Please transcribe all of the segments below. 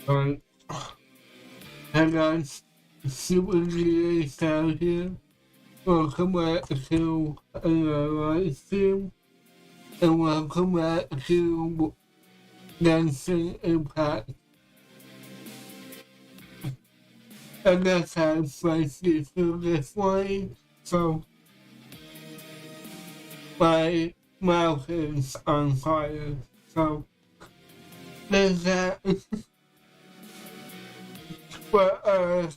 Alright, hey guys, Super GA out here. Welcome back to another live stream, and welcome back to Genshin Impact. I guess I'm spicy through this way, so my mouth is on fire, so there's that. But,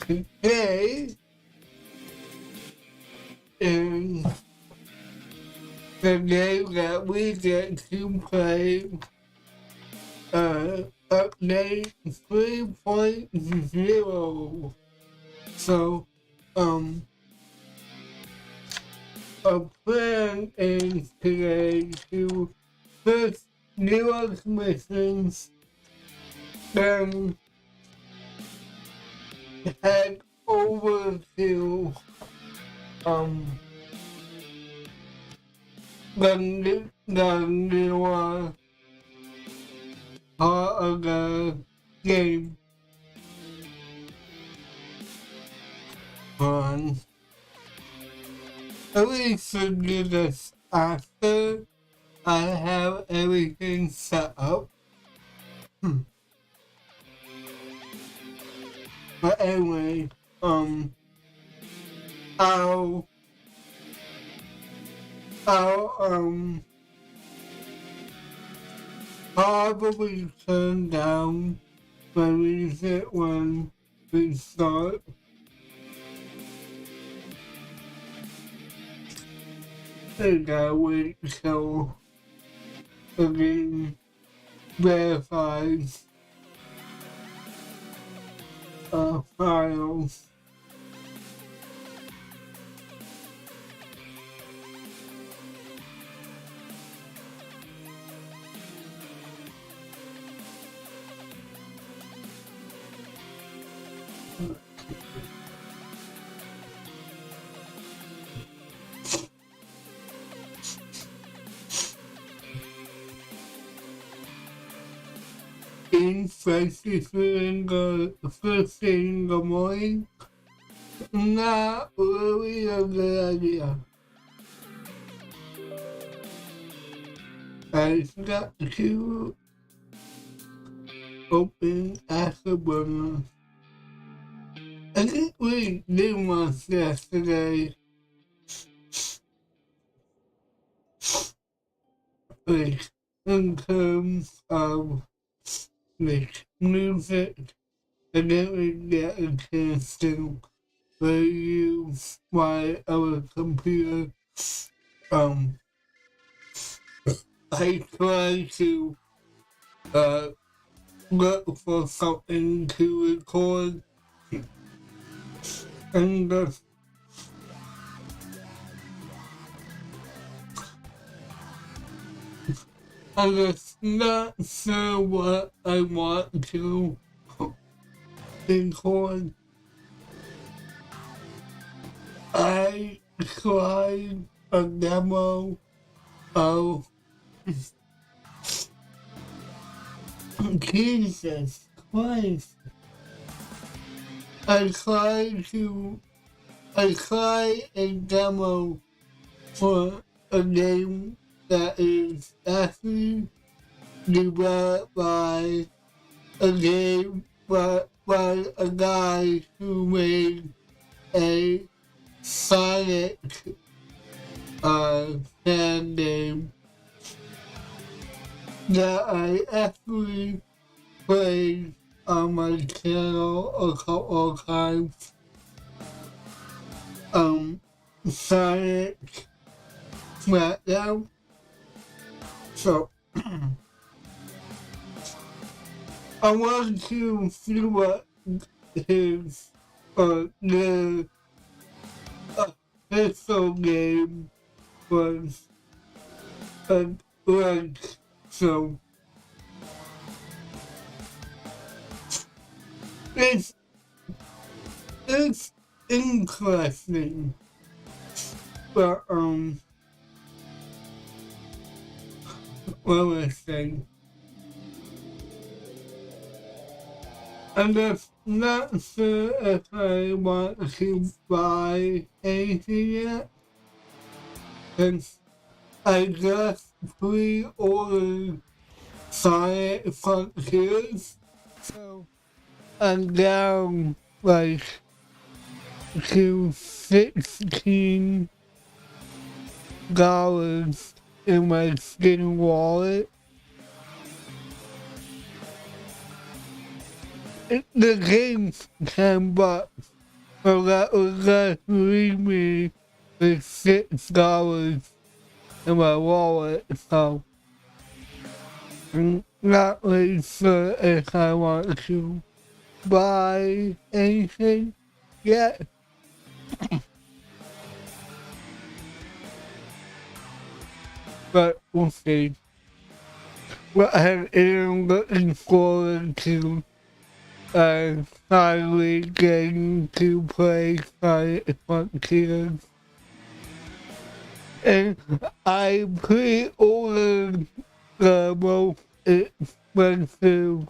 today is the day that we get to play, update 3.0. So, our plan is today to first do our missions, then head over to the newer part of the game. At least to do this after I have everything set up. But anyway, I'll probably turn down my music when we start. I gotta wait till the game verifies files. Especially first thing in the morning, not really a good idea. I got to open Afterburner. I think we did once yesterday. Like, in terms of like music, I didn't really get a chance to use my other computer. I tried to look for something to record, and I'm just not sure what I want to record. I tried a demo of Jesus Christ. I tried a demo for a game that is actually developed by a game by a guy who made a Sonic fan game that I actually played on my channel a couple of times. Sonic Smackdown. So I want to see what his the official game was like. So it's interesting, but what was I saying? I'm just not sure if I want to buy anything yet. Since I just pre-ordered Sonic Frontiers. So I'm down like to $16 in my skin wallet. The game's $10, so that would just leave me with $6 in my wallet. So I'm not really sure if I want to buy anything yet. But we'll see. What I am looking forward to finally getting to play Sonic Frontiers. And I pre-ordered the most expensive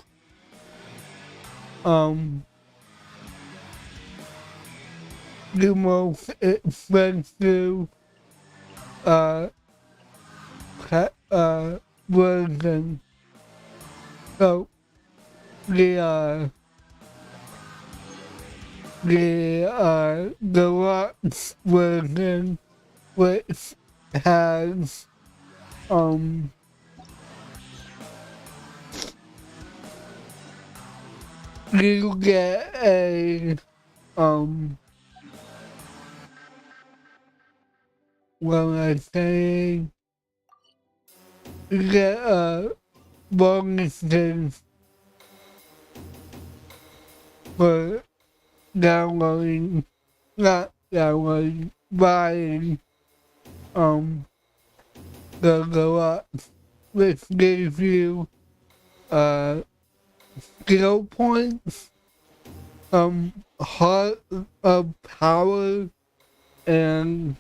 the most expensive version. So the deluxe version, which has you get a what am I saying? You get bonuses for downloading, not downloading, buying the deluxe, which gives you skill points, heart of power, and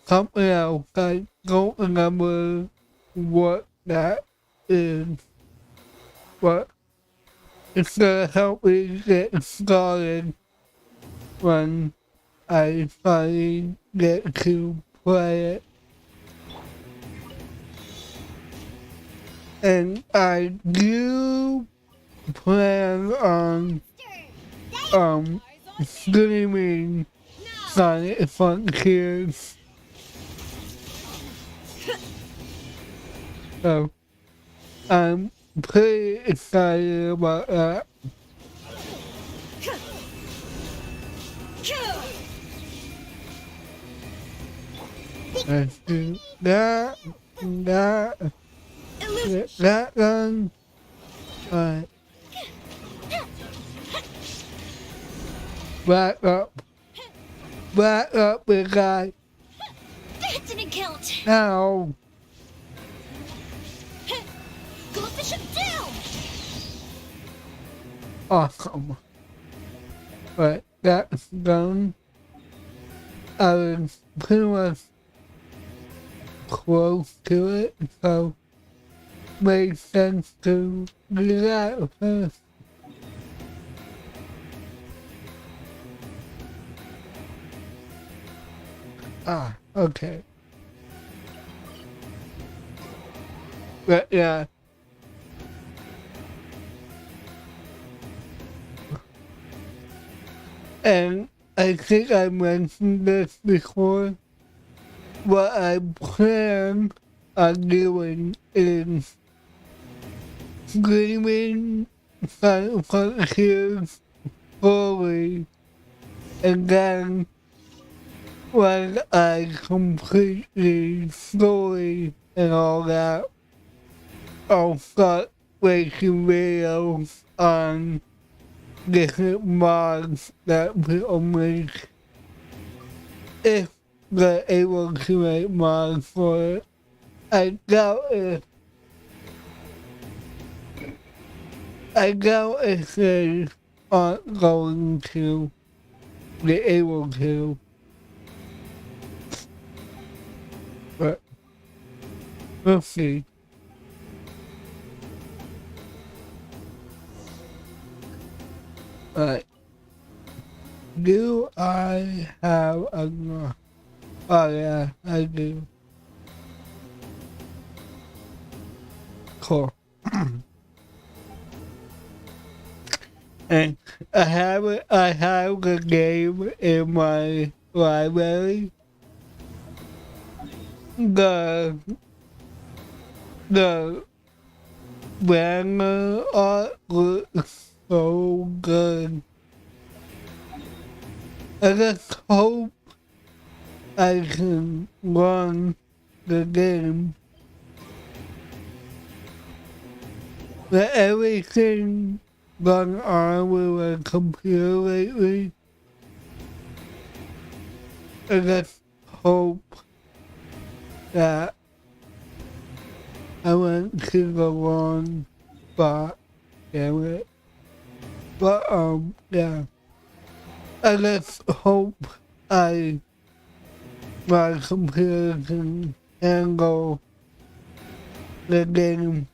something else. I don't remember what that is, but it's gonna help me get started when I finally get to play it. And I do plan on streaming Sonic Frontiers. So I'm pretty excited about that. Let's do that, get that done. Alright. Back up, big guy. That didn't count. Now. Goldfish him down. Awesome. But that's done. I was pretty much close to it, so makes sense to do that first. Okay. But yeah. And I think I mentioned this before. What I plan on doing is streaming Sonic Frontiers fully, and then when I complete the story and all that, I'll start making videos on different mods that people make, if they're able to make mods for it. I doubt if they aren't going to be able to. But we'll see. Alright. Do I have a... Oh yeah, I do. Cool. And I have a game in my library. The banner art looks so good. I just hope I can run the game. But everything gone on with a computer lately. I just hope that I went to the wrong spot, damn it. But yeah. I just hope my computer can handle the game.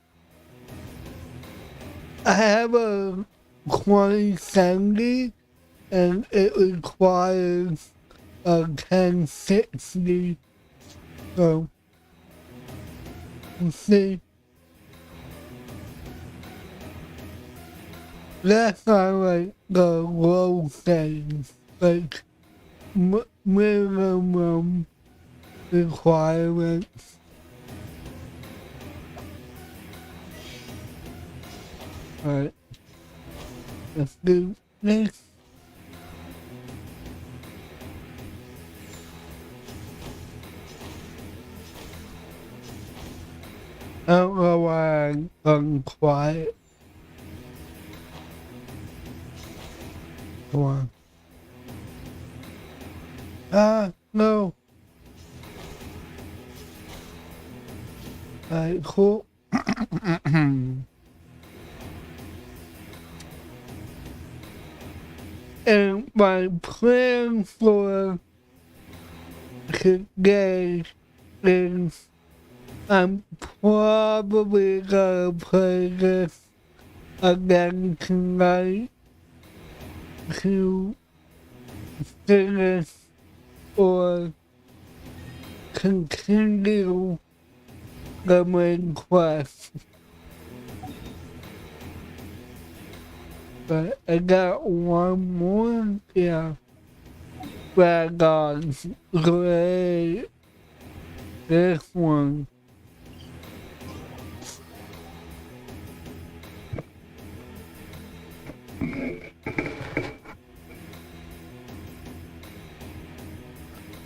I have a 2070 and it requires a 1060. So, you see, that's not like the low settings, like minimum requirements. Alright, let's do this. I don't know why I'm gone quiet. Come on. No. Alright, cool. And my plan for today is I'm probably gonna play this again tonight to finish or continue the main quest. But I got one more, yeah. Dragons, great. This one.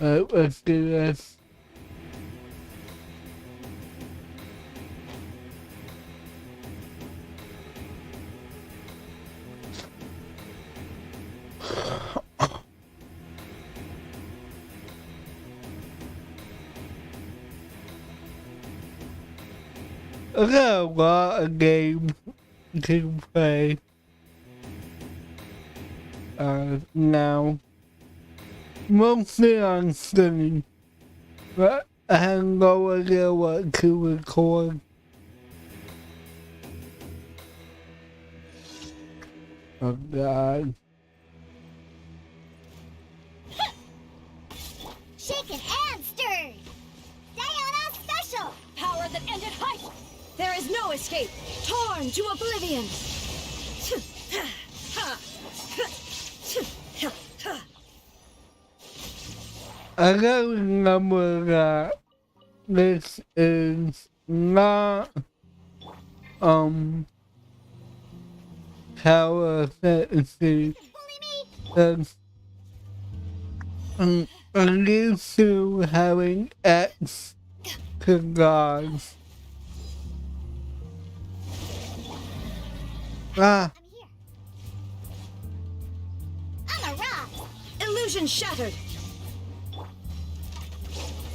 Alright, let's do this. I got a lot of games to play now. Mostly on Steam, but I have no idea what to record. Oh God. Shaken and stirred. Diana special. Power that ended hype. There is no escape. Torn to oblivion. I gotta remember that this is not tower fantasy. I'm used to having X to gods. Ah, I'm a rock. Illusion shattered.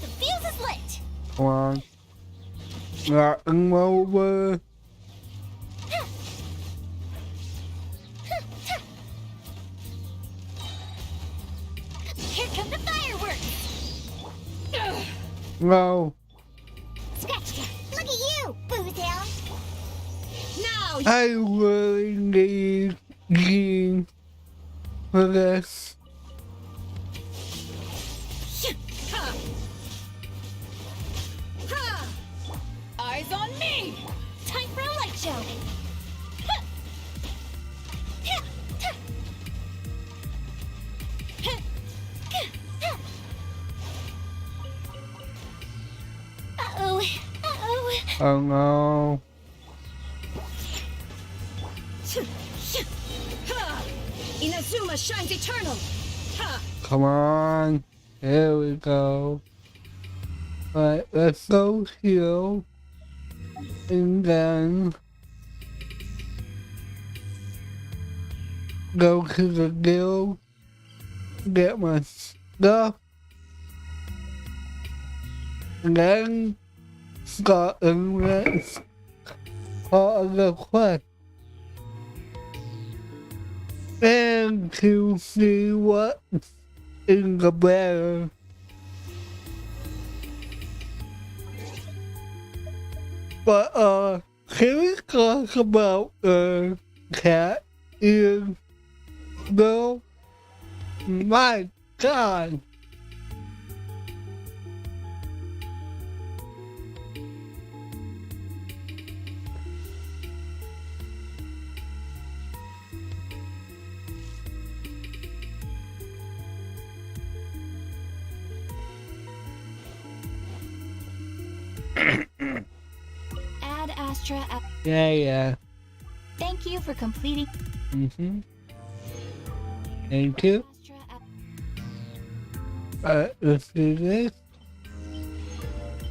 The fuse is lit. come on. Starting over. Here come the fireworks. No, Scratch ya. Look at you, Bootail. Now I really need Gene for this. Ha! Ha! Eyes on me! Time for a light show. Uh-oh. Uh-oh. Oh no. Ha! Inazuma shines eternal! Ha! Come on. Here we go. Alright, let's go heal. And then go to the guild. Get my stuff. And then start the next part of the quest. And to see what in the better. But can we talk about the cat ear girl? My God. Ad Astra. Yeah. Thank you for completing. Thank you. Let's do this.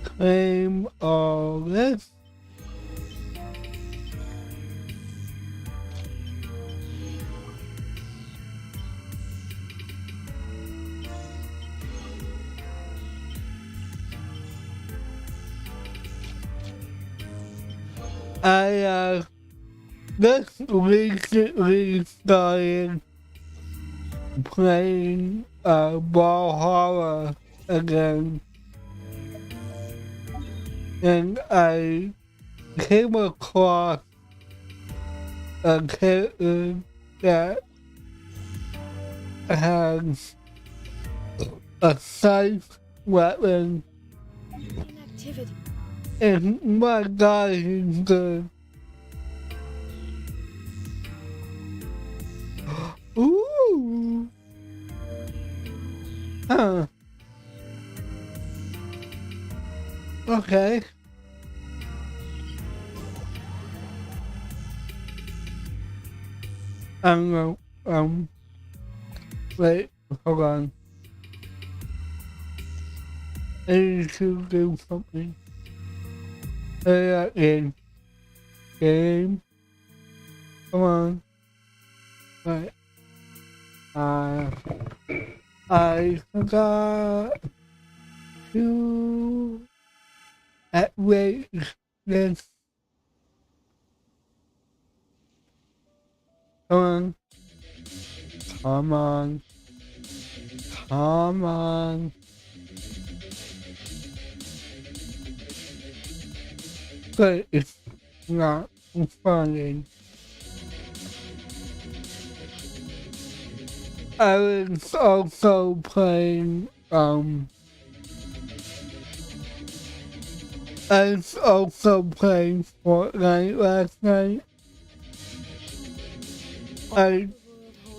Claim all this. I just recently started playing Valhalla again, and I came across a character that has a scythe weapon, Inactivity. and my God, he's good. Ooh. Huh. Okay. I don't know. Wait, hold on. I need to do something. Game. Come on. Right. I forgot to wait this. Come on. But it's not responding. I was also playing, Fortnite last night. I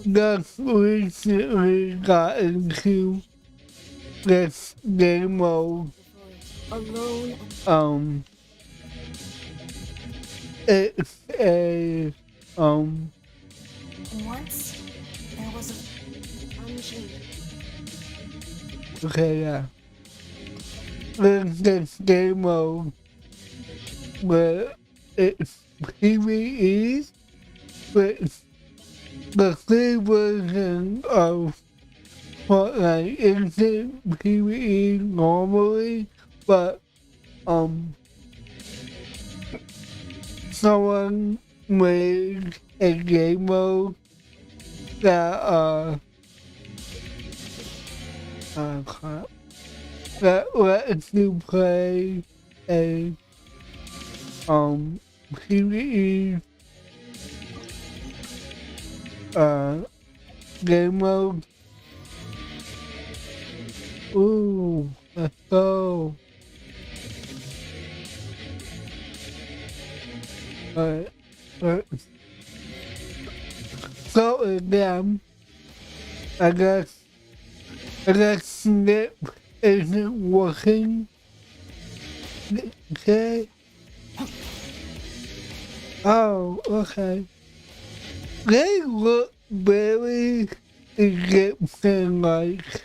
just recently got into this game mode. Alone. It's a, Once there was a dungeon. okay, yeah. There's this game mode where it's PvE, with the free version of Fortnite isn't PvE normally, but someone made a game mode that crap, that lets you play a PvE game mode. Ooh, let's go. Alright, so again, I guess Snip isn't working. Okay. Oh, okay. They look very Egyptian-like.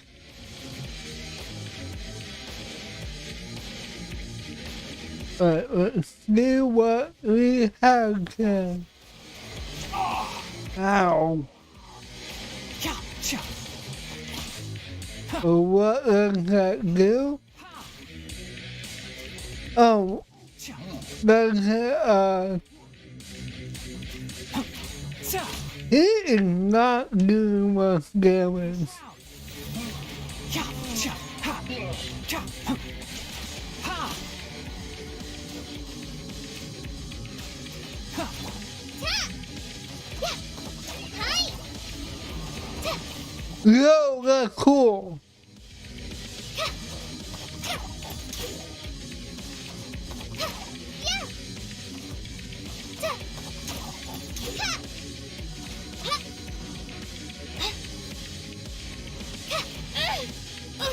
Alright, let's see what we have here. Ow. What does that do? Oh, that's he is not doing much damage. Yo, that's cool.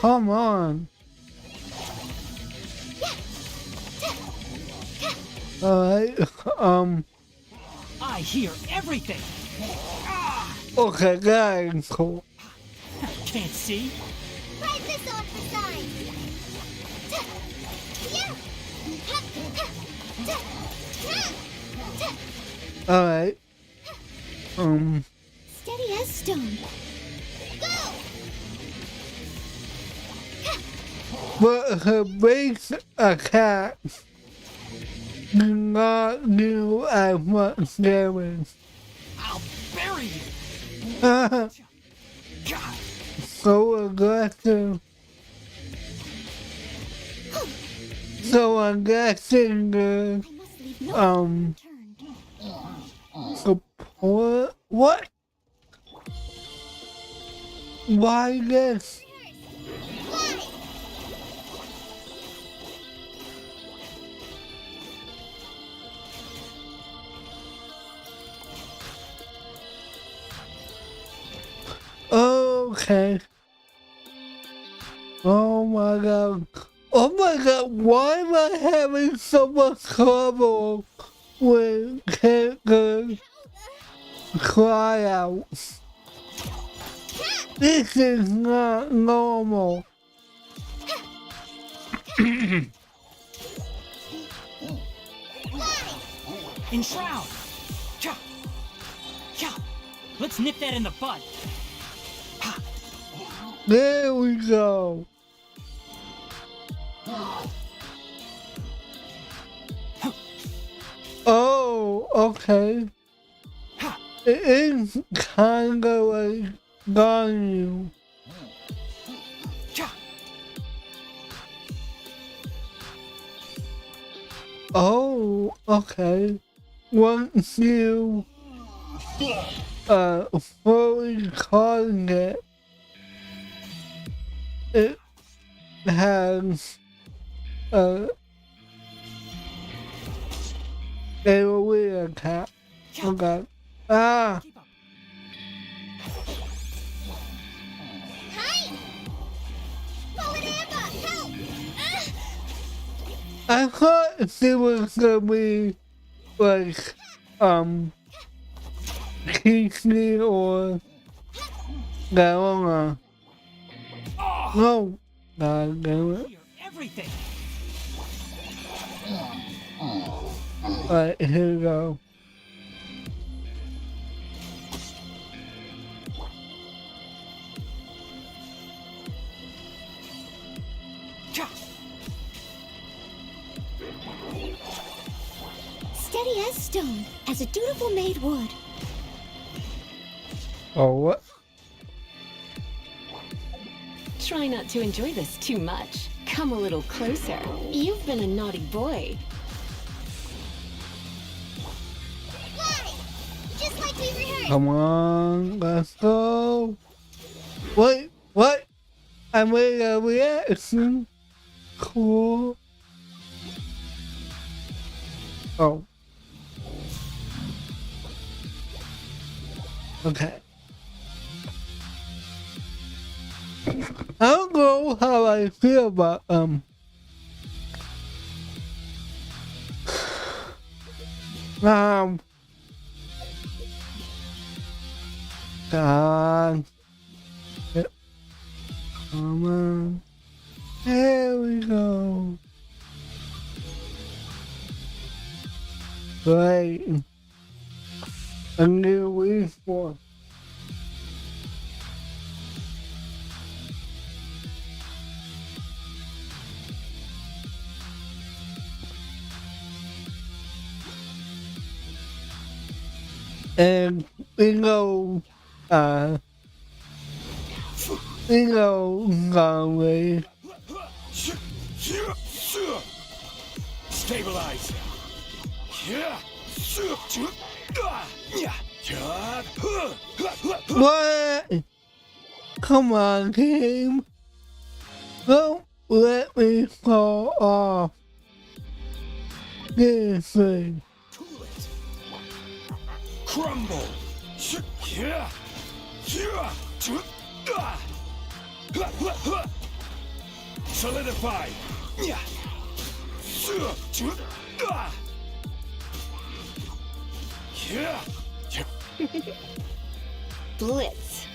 Come on. Alright, I hear everything. okay, that is cool. Can't see. Try this on for size. Alright. Steady as stone. Go! But her base attack do not do as much damage. I'll bury you. God. So aggressive. So I'm guessing the I must leave no turn. support. What? Why this? Okay. Oh my god. Oh my god, why am I having so much trouble with characters cry out? This is not normal. Enshroud. Cha. Cha. Let's nip that in the bud. There we go. Oh, okay. It is kinda like Ganyu. Oh, okay. Once you fully target, it has a AoE attack. Okay. Ah! I thought she was gonna be like, Kiki or Galana. No! God damn it. Hear everything. Alright, here we go. Steady as stone, as a dutiful maid would. Oh, what? Try not to enjoy this too much. Come a little closer. You've been a naughty boy. Fly! Just like we rehearsed. Come on, let's go. Wait, what? I made a reaction. Cool. Oh. Okay. I don't know how I feel about God. Yep. Come on. There we go. Great. A new wifus. And we go, Galway. Stabilize. What? Come on, game. Don't let me fall off. This thing. Crumble. Solidify. Blitz.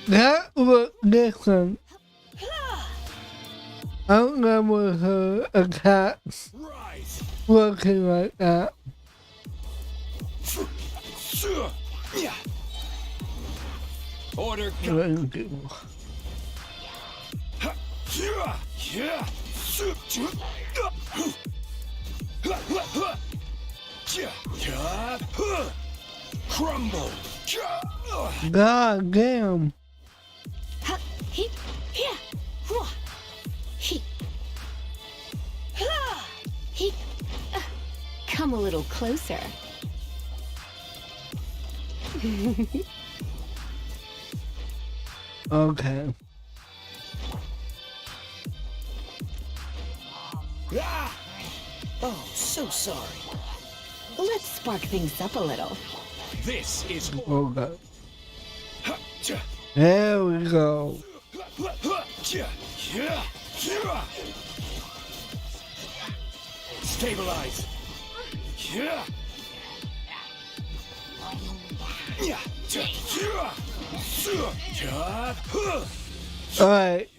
That looked different. I don't remember her attacks Rise. looking like that. Order. Thank you. Crumble. God damn. Come a little closer. Okay. Ah! Oh, so sorry. Let's spark things up a little. This is. Okay. There we go. Stabilize. Alright.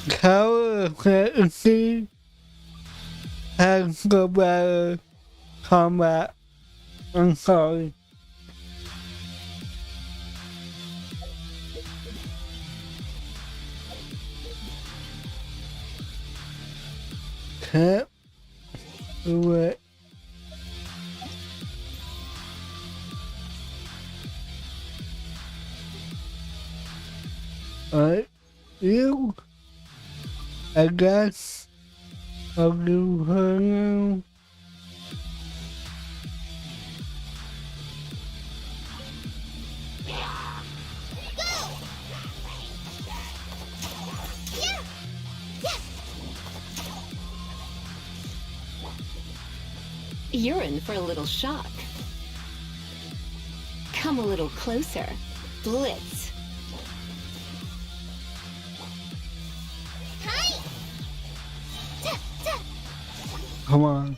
Tower efficiency has the better combat. I'm sorry. Can't do it. Alright, you, I guess I'll do her now. You're in for a little shock. Come a little closer. Blitz. Come on.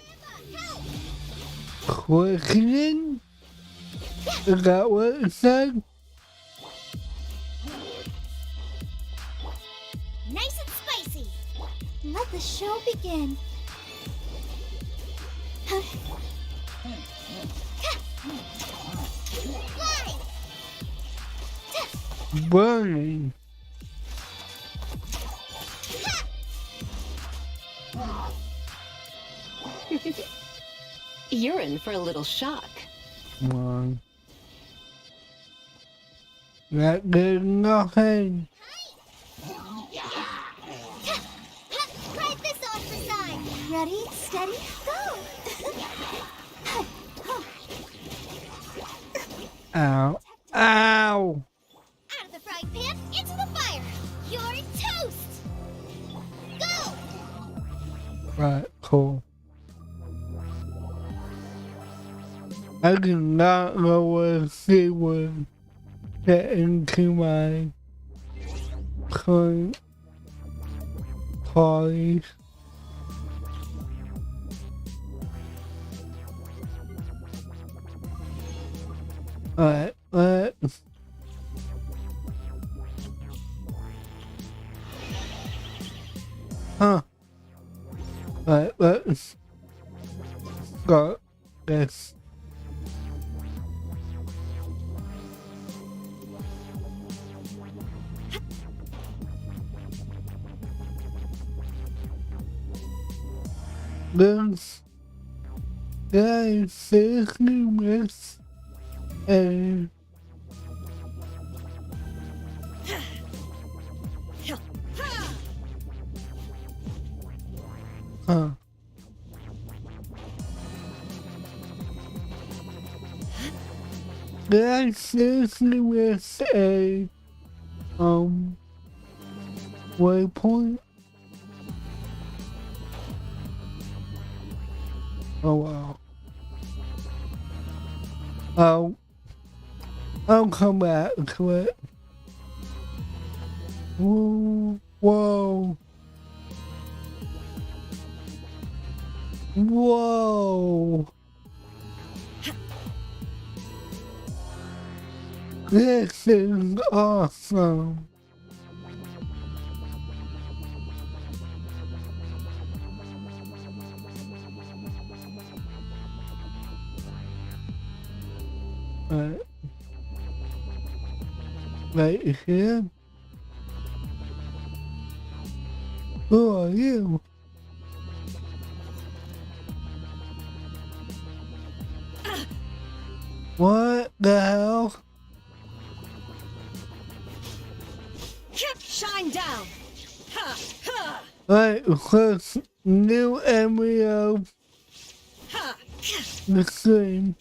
Quickening? Is that what it said? Nice and spicy. Let the show begin. Burning. You're in for a little shock. Come on. That did nothing. Try this on for size. Ready, steady, go! Ow. Ow! Out of the frying pan, into the fire! You're toast! Go! Right, cool. I do not know what she would get into my current parties. Alright, let's Alright, let's start this. This guy seriously miss a Did I seriously miss a waypoint? Oh wow. I'll come back to it. Whoa. Whoa. Whoa. This is awesome. Right here. Who are you? What the hell? Shine down! Ha! Ha! Right, first new embryo. Ha! The same.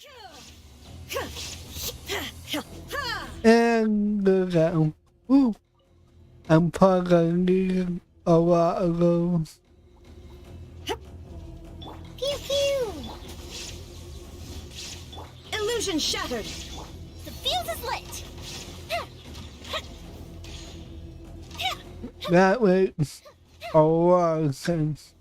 And the down. Ooh. I'm probably needing a lot of those. Pew pew! Illusion shattered! The fuse is lit! That makes a lot of sense.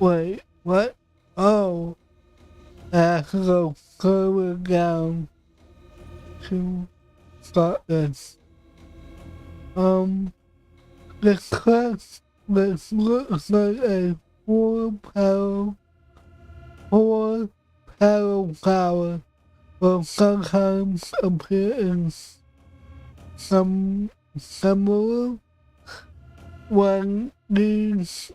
Wait, what? Oh, I have to go further down to start this. This quest, this looks like a four power will sometimes appear in some similar when these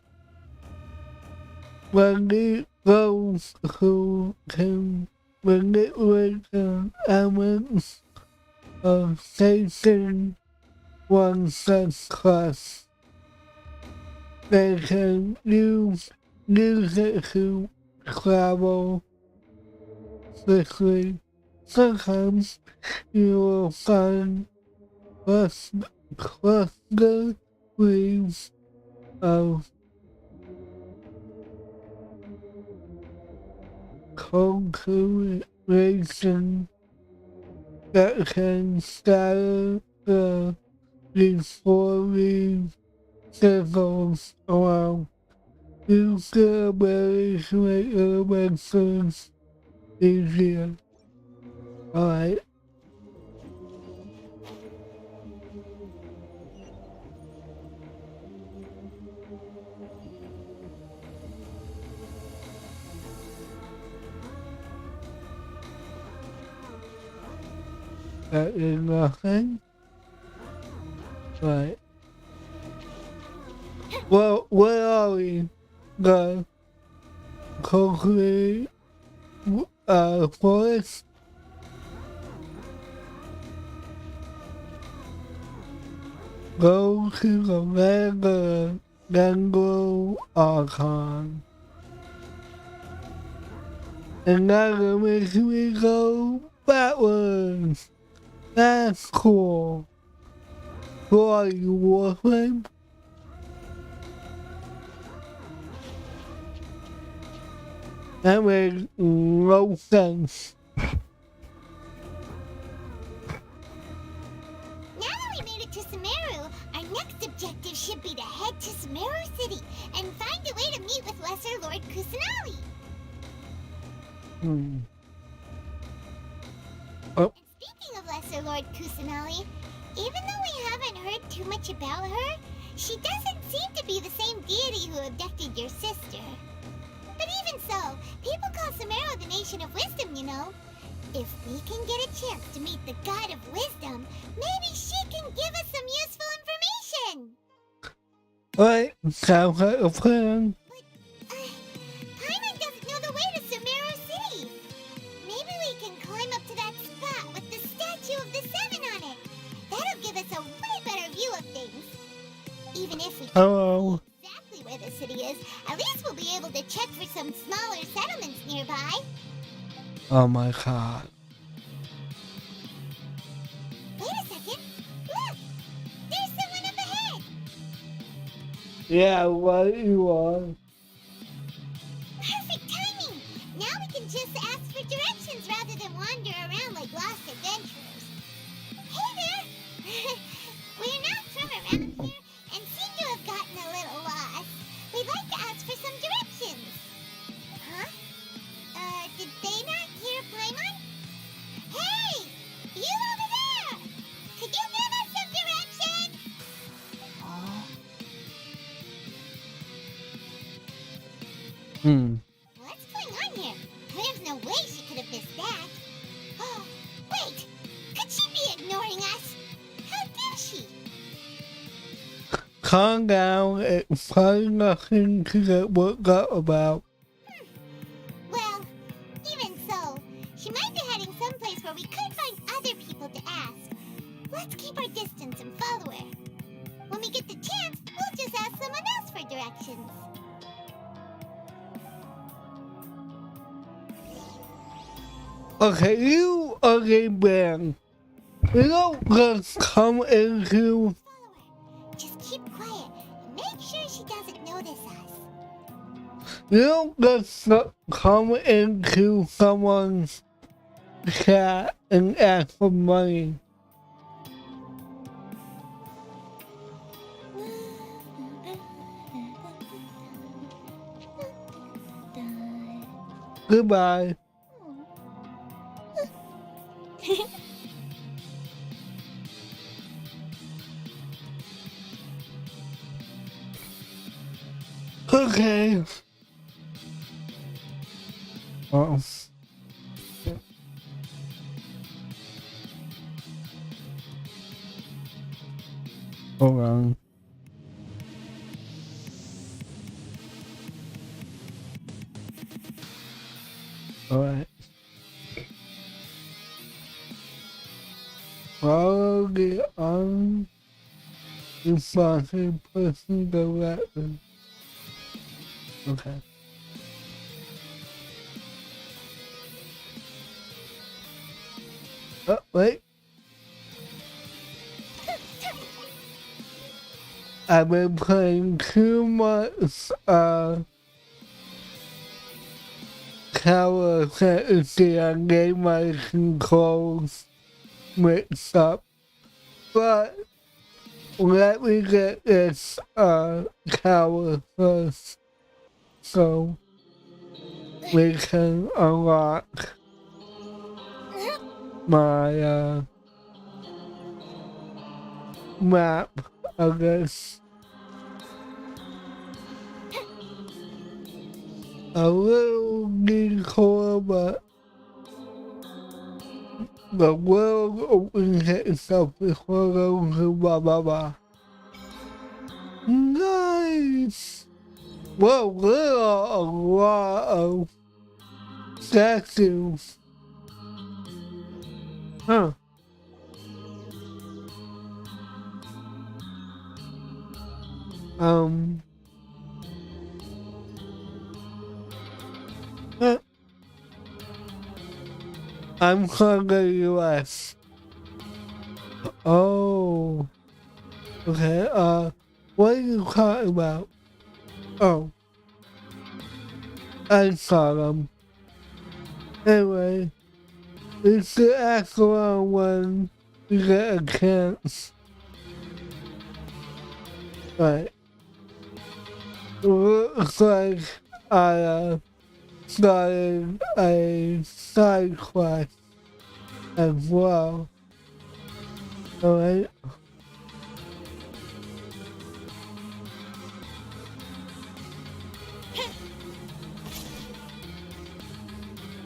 those who can manipulate the elements of taking one such class. They can use it to travel quickly. Sometimes you will find cluster waves of concentration that can scatter the disorderly circles around. Use the ability to make interventions easier. Alright. That is nothing. Right. Well, where are we? The concrete forest? Go to the regular Gango Archon. And that makes me go backwards. That's cool. For you, Warframe. That makes no sense. Now that we made it to Sumeru, our next objective should be to head to Sumeru City and find a way to meet with Lesser Lord Kusanali. Oh, And speaking of Lesser Lord Kusanali, even though we haven't heard too much about her, she doesn't seem to be the same deity who abducted your sister. But even so, people call Sumeru the Nation of Wisdom, you know. If we can get a chance to meet the God of Wisdom, maybe she can give us some useful information. wait, sounds like a plan. Paimon doesn't know the way to Sumeru City. Maybe we can climb up to that spot with the statue of the Seven on it. That'll give us a way better view of things. Even if we can't Hello. see exactly where the city is, at least we'll be able to check for some smaller settlements nearby. Oh my god. Wait a second. Look! There's someone up ahead! Yeah, what you want? Perfect timing! Now we can just ask for directions rather than wander around like lost adventurers. Hey there! We're not from around here and seem to have gotten a little lost. We'd like to ask for some directions. Huh? Did they not hear Paimon? Hey! You over there! Could you give us some directions? What's going on here? There's no way she could have missed that. Oh, wait! Could she be ignoring us? How dare she? Calm down, it's probably nothing to get worked up about. Well, even so, she might be heading someplace where we could find other people to ask. Let's keep our distance and follow her. When we get the chance, we'll just ask someone else for directions. Okay, you ugly man. We don't just come into. Follow her. Just keep quiet and make sure she doesn't notice us. You don't just come into someone's chat and ask for money. Goodbye. Okay. Oh. Hold on. Alright. Follow the unresponsive person directly. Okay. Oh, wait. I've been playing too much, Tower Fantasy. I gave my controls mixed up. But, let me get this, tower first. So, we can unlock my, map, I guess. A little detour, but the world opens itself before those who blah blah blah. Nice! Well, there are a lot of statues. Huh. Um, uh, I'm from the US. Oh, okay. What are you talking about? Oh, I saw them. Anyway, we should ask around when we get a chance. Right. Looks like I started a side quest as well. Alright.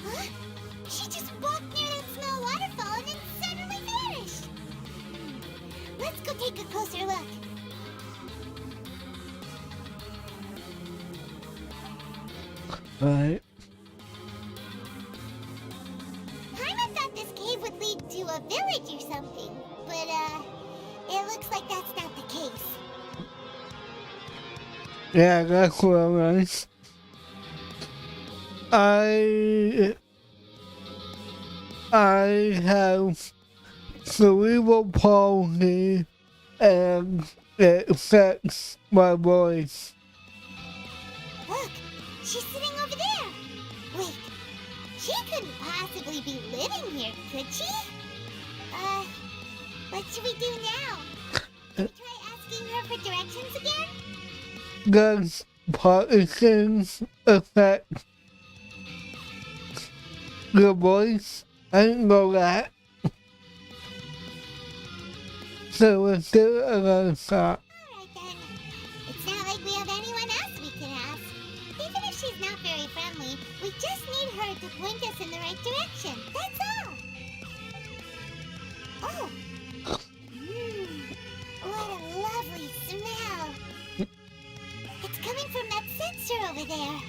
Huh? She just walked near that small waterfall and then suddenly vanished. Let's go take a closer look. Alright. Paimon thought this cave would lead to a village or something, but it looks like that's not the case. Yeah, that's real nice. I have cerebral palsy and it affects my voice. Look, she's sitting over there. Wait, she couldn't possibly be living here, could she? What should we do now? Should we try asking her for directions again? Does Parkinson's affect your voice? I didn't know that. So let's give it another shot. Alright then. It's not like we have anyone else we can ask. Even if she's not very friendly, we just need her to point us in the right direction. That's all. Oh. What a lovely smell. It's coming from that sensor over there.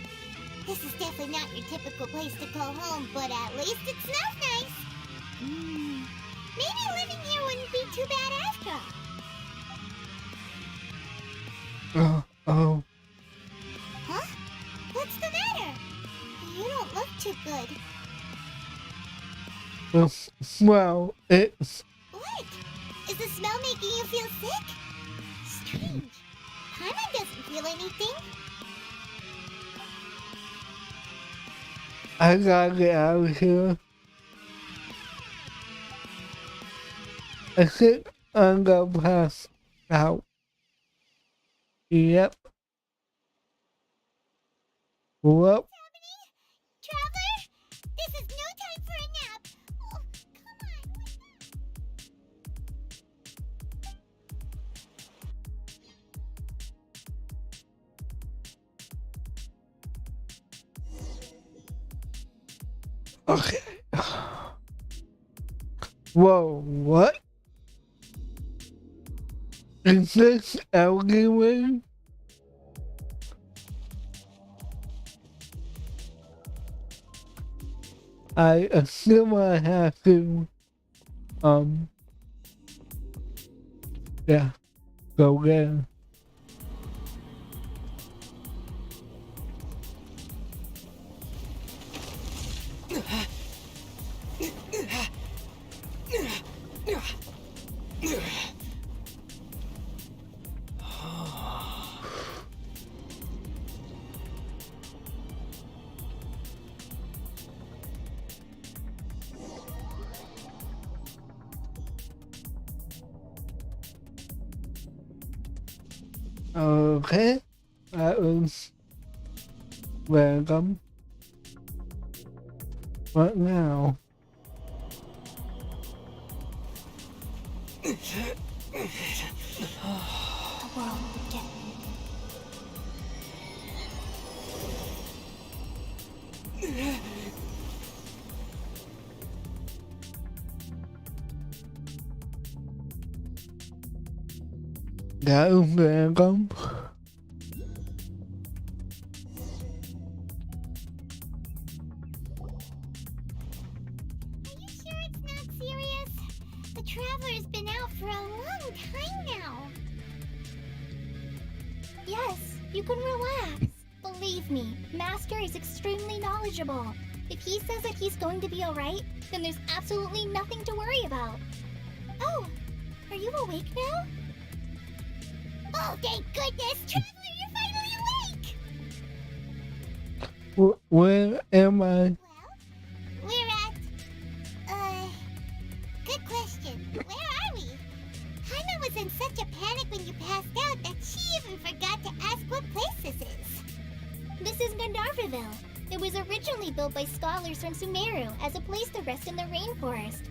This is definitely not your typical place to call home, but at least it smells nice. Maybe living here wouldn't be too bad after all. Oh. Huh? What's the matter? You don't look too good. Well, it's... What? Is the smell making you feel sick? Strange. Paimon doesn't feel anything. I gotta get out of here. I think I'm gonna pass out. Yep. Well, Traveler, this is no time for a nap. Oh, come on. okay. Whoa, what? Is this alleyway? I assume I have to, yeah, go there. Okay, that was welcome. What now? The world would get That was welcome. Are you sure it's not serious? The Traveler's been out for a long time now. You can relax. Believe me, Master is extremely knowledgeable. If he says that he's going to be alright, then there's absolutely nothing to worry about. Oh, are you awake now? Oh, thank goodness! Traveler, you're finally awake! Where am I? Well, we're at... good question. Where are we? Hana was in such a panic when you passed out that she even forgot to ask what place this is. This is Gandharvaville. It was originally built by scholars from Sumeru as a place to rest in the rainforest.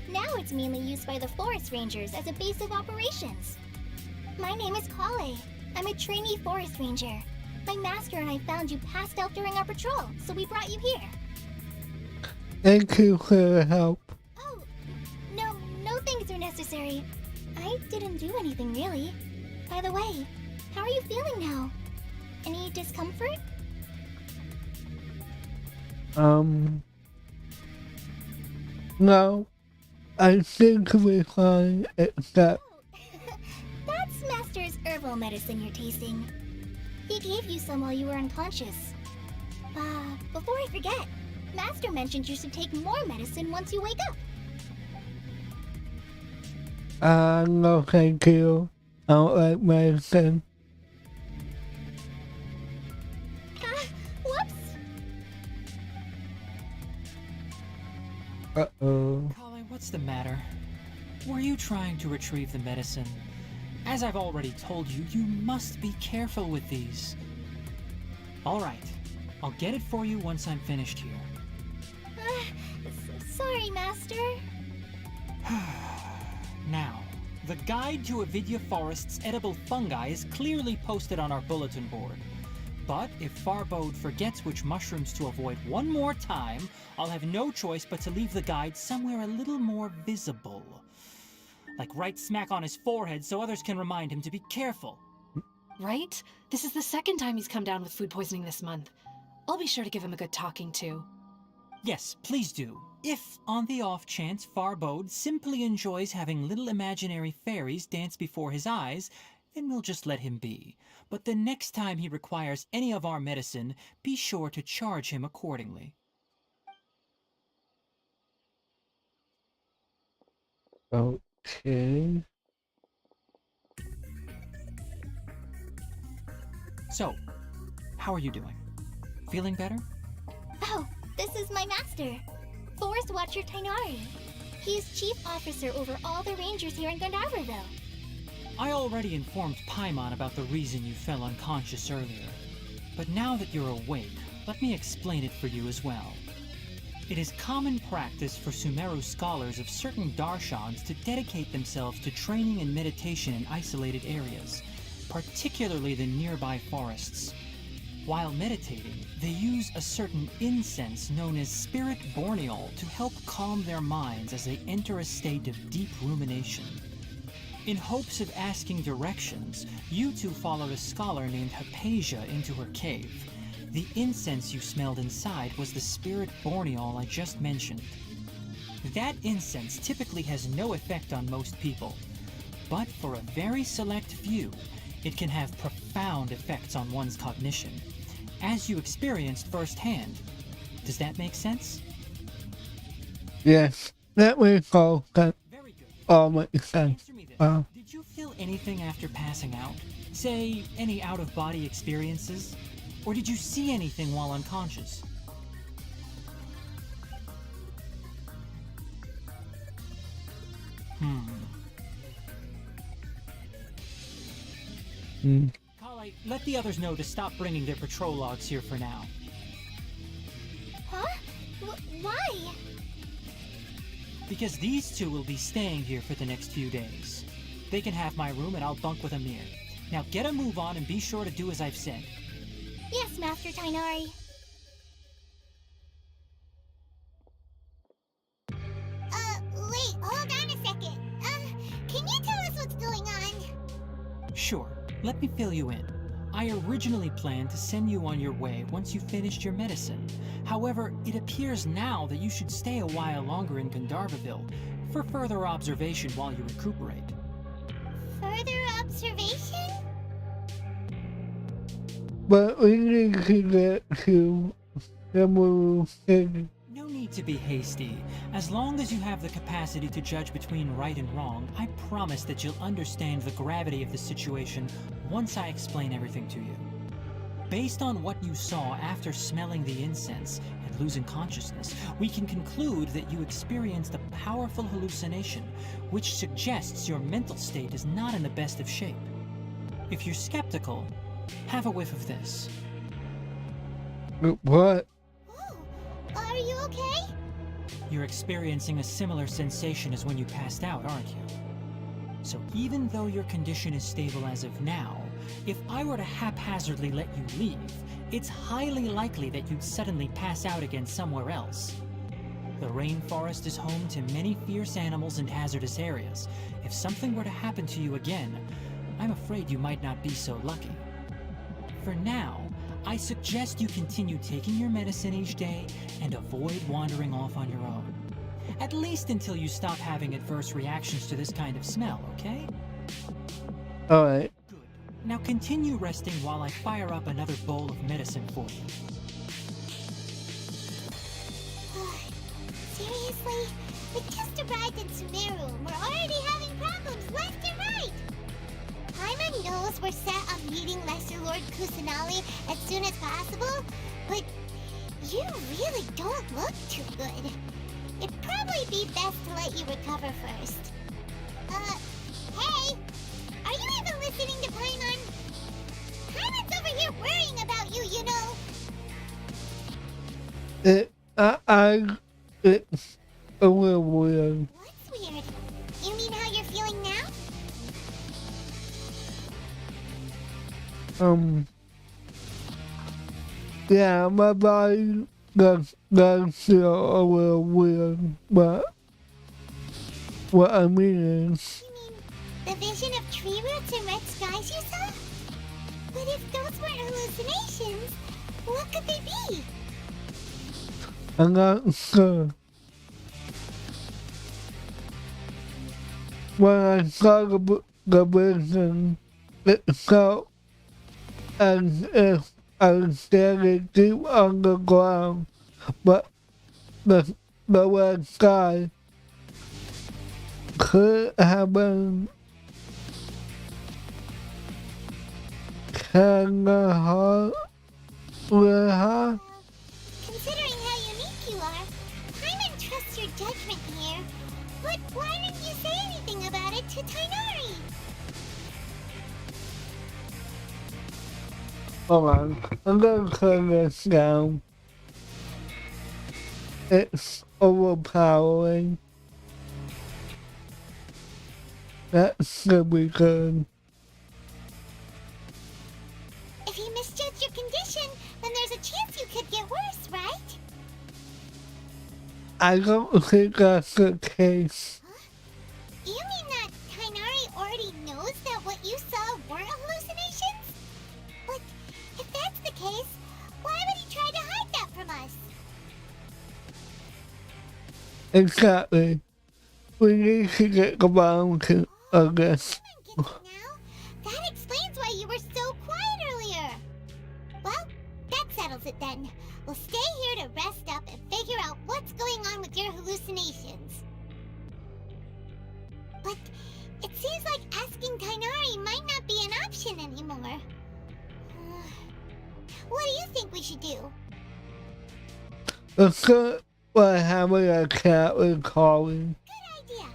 Now it's mainly used by the forest rangers as a base of operations. My name is Kale. I'm a trainee forest ranger. My master and I found you passed out during our patrol, so we brought you here. Thank you for the help. Oh, no thanks are necessary. I didn't do anything really. By the way, how are you feeling now? Any discomfort? No. I think we're fine, except... Oh, that's Master's herbal medicine you're tasting. He gave you some while you were unconscious. Before I forget, Master mentioned you should take more medicine once you wake up. No thank you. I don't like medicine. Whoops! Uh-oh. Kale, what's the matter? Were you trying to retrieve the medicine? As I've already told you, you must be careful with these. Alright, I'll get it for you once I'm finished here. Sorry, Master. Now, the guide to Avidya Forest's edible fungi is clearly posted on our bulletin board. But if Farbode forgets which mushrooms to avoid one more time, I'll have no choice but to leave the guide somewhere a little more visible. Like right smack on his forehead so others can remind him to be careful. Right? This is the second time he's come down with food poisoning this month. I'll be sure to give him a good talking to. Yes, please do. If, on the off chance, Farbode simply enjoys having little imaginary fairies dance before his eyes, then we'll just let him be. But the next time he requires any of our medicine, be sure to charge him accordingly. Okay. So, how are you doing? Feeling better? Oh, this is my master, Forest Watcher Tainari. He is chief officer over all the rangers here in Gandharvaville. I already informed Paimon about the reason you fell unconscious earlier. But now that you're awake, let me explain it for you as well. It is common practice for Sumeru scholars of certain darshans to dedicate themselves to training and meditation in isolated areas, particularly the nearby forests. While meditating, they use a certain incense known as spirit borneol to help calm their minds as they enter a state of deep rumination. In hopes of asking directions, you two followed a scholar named Hypatia into her cave. The incense you smelled inside was the spirit borneol I just mentioned. That incense typically has no effect on most people, but for a very select few, it can have profound effects on one's cognition, as you experienced firsthand. Does that make sense? Yes, that makes all sense. Very good. All makes sense. Answer me this. Wow. Did you feel anything after passing out? Say, any out-of-body experiences? Or did you see anything while unconscious? Kale, let the others know to stop bringing their patrol logs here for now. Huh? Why? Because these two will be staying here for the next few days. They can have my room and I'll bunk with Amir. Now get a move on and be sure to do as I've said. Yes, Master Tainari. Wait, hold on a second. Can you tell us what's going on? Sure, let me fill you in. I originally planned to send you on your way once you finished your medicine. However, it appears now that you should stay a while longer in Gandharvaville for further observation while you recuperate. Further observation? but we need to get to Emerald City. No need to be hasty. As long as you have the capacity to judge between right and wrong, I promise that you'll understand the gravity of the situation once I explain everything to you. Based on what you saw after smelling the incense and losing consciousness, we can conclude that you experienced a powerful hallucination, which suggests your mental state is not in the best of shape. If you're skeptical, have a whiff of this. What? Oh, are you okay? You're experiencing a similar sensation as when you passed out, aren't you? So even though your condition is stable as of now, if I were to haphazardly let you leave, it's highly likely that you'd suddenly pass out again somewhere else. The rainforest is home to many fierce animals and hazardous areas. If something were to happen to you again, I'm afraid you might not be so lucky. For now, I suggest you continue taking your medicine each day and avoid wandering off on your own. At least until you stop having adverse reactions to this kind of smell, okay? Alright. Good. Now continue resting while I fire up another bowl of medicine for you. Seriously? We just arrived in Sumeru and we're already having problems left and right! Paimon knows we're set on meeting Lesser Lord Kusanali as soon as possible, but you really don't look too good. It'd probably be best to let you recover first. Hey! Are you even listening to Paimon? Paimon's over here worrying about you, you know! It's a little weird. What's weird? You mean how you're feeling now? Yeah, my body does feel a little weird, but what I mean is, You mean the vision of tree roots and red skies you saw? But if those weren't hallucinations, what could they be? I'm not sure. When I saw the vision, it felt as if I was standing deep on the ground, but the red sky could have been kinda hard with her. Considering how unique you are, Paimon trusts your judgment here. But why didn't you say anything about it to Tainari? Hold on, I'm gonna turn this down. It's overpowering. That should be good. If you misjudge your condition, then there's a chance you could get worse, right? I don't think that's the case. You mean that Tainari already knows that what you saw weren't hallucinations? But if that's the case, why would he try to hide that from us? Exactly. We need to get around to this. Paimon gets it now. That explains why you were so quiet earlier. Well, that settles it then. We'll stay here to rest up and figure out what's going on with your hallucinations. But it seems like asking Tainari might not be an option anymore. What do you think we should do? Let's go by having a chat with Colin. Good idea.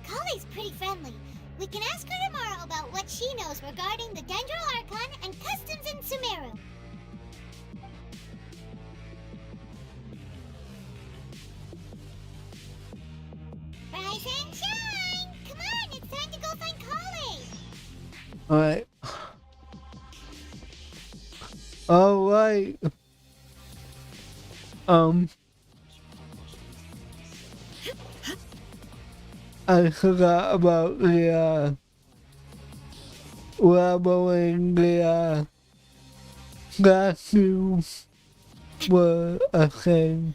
Kali's pretty friendly. We can ask her tomorrow about what she knows regarding the Dendral Archon and customs in Sumeru. Rise and shine! Come on, it's time to go find Kali! Alright. Alright. I forgot about the leveling the statues were a thing.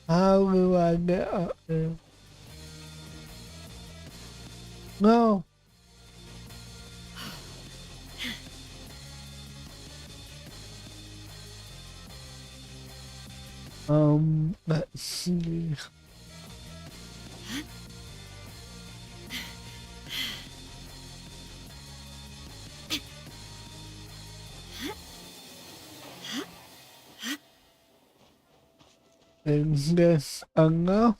How do I get up there? No. Let's see. Is this enough?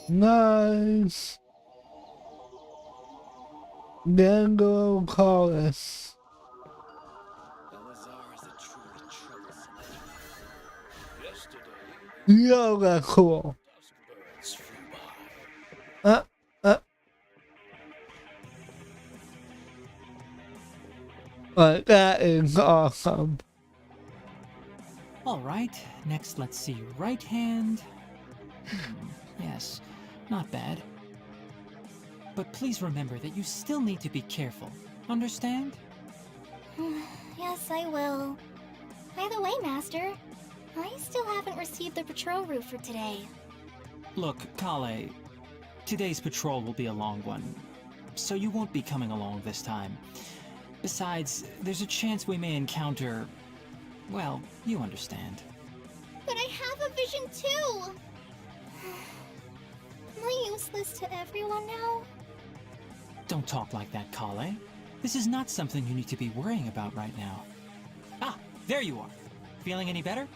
Nice. Then go call us. Elazar is a truly troublesome man. Yesterday, Yo, that's cool. dusk birds flew by. Uh, uh. But that is awesome. All right, next let's see your right hand. Yes, not bad. But please remember that you still need to be careful. Understand? Yes, I will. By the way, Master, I still haven't received the patrol route for today. Look, Kale, today's patrol will be a long one, so you won't be coming along this time. Besides, there's a chance we may encounter... well, you understand. But I have a vision too! Am I useless to everyone now? Don't talk like that, Kale. This is not something you need to be worrying about right now. Ah, there you are. Feeling any better?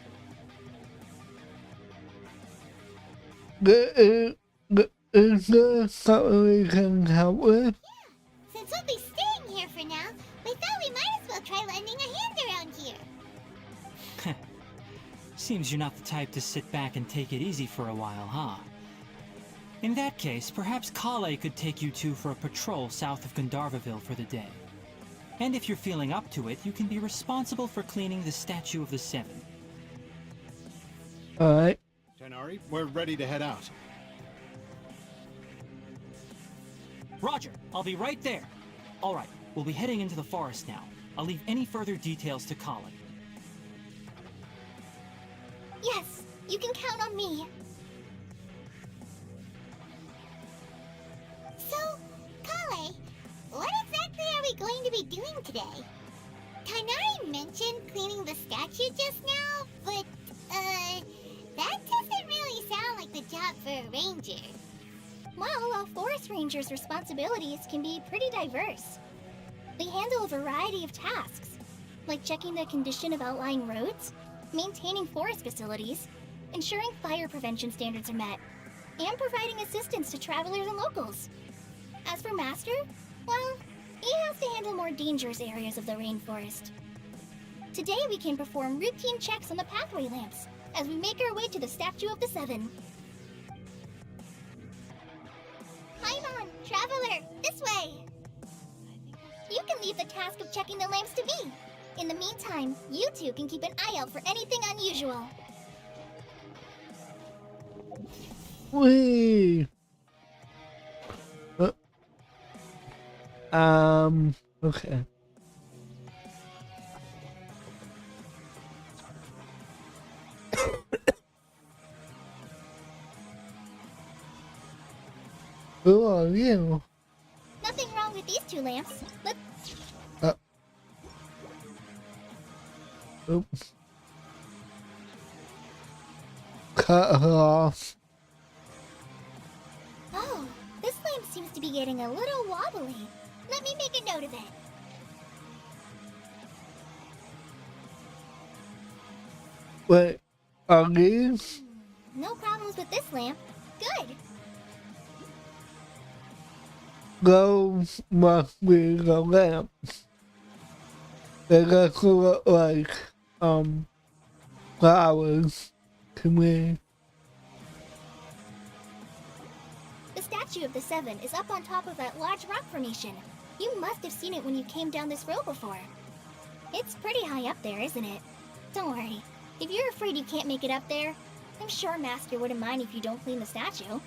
Is there something we can help with? Since we'll be staying here for now, we thought we might as well try lending a hand around here. Seems you're not the type to sit back and take it easy for a while, huh? In that case, perhaps Kale could take you two for a patrol south of Gandharvaville for the day. And if you're feeling up to it, you can be responsible for cleaning the Statue of the Seven. Alright. Tenari, we're ready to head out. Roger, I'll be right there. All right, we'll be heading into the forest now. I'll leave any further details to Kale. Yes, you can count on me. So, Kale, what exactly are we going to be doing today? Kainari mentioned cleaning the statue just now, but, that doesn't really sound like the job for a ranger. Well, a forest ranger's responsibilities can be pretty diverse. They handle a variety of tasks, like checking the condition of outlying roads, maintaining forest facilities, ensuring fire prevention standards are met, and providing assistance to travelers and locals. As for Master, well, he has to handle more dangerous areas of the rainforest. Today we can perform routine checks on the pathway lamps as we make our way to the Statue of the Seven. Paimon, traveler, this way! You can leave the task of checking the lamps to me. In the meantime, you two can keep an eye out for anything unusual. Whee! Okay. Who are you? Nothing wrong with these two lamps. Let's... Oops. Cut her off. Oh, this lamp seems to be getting a little wobbly. Let me make a note of it. Wait, are these? No problems with this lamp. Good. Those must be the lamps. They just look like, flowers to me. The Statue of the Seven is up on top of that large rock formation. You must have seen it when you came down this road before. It's pretty high up there, isn't it? Don't worry. If you're afraid you can't make it up there, I'm sure Master wouldn't mind if you don't clean the statue.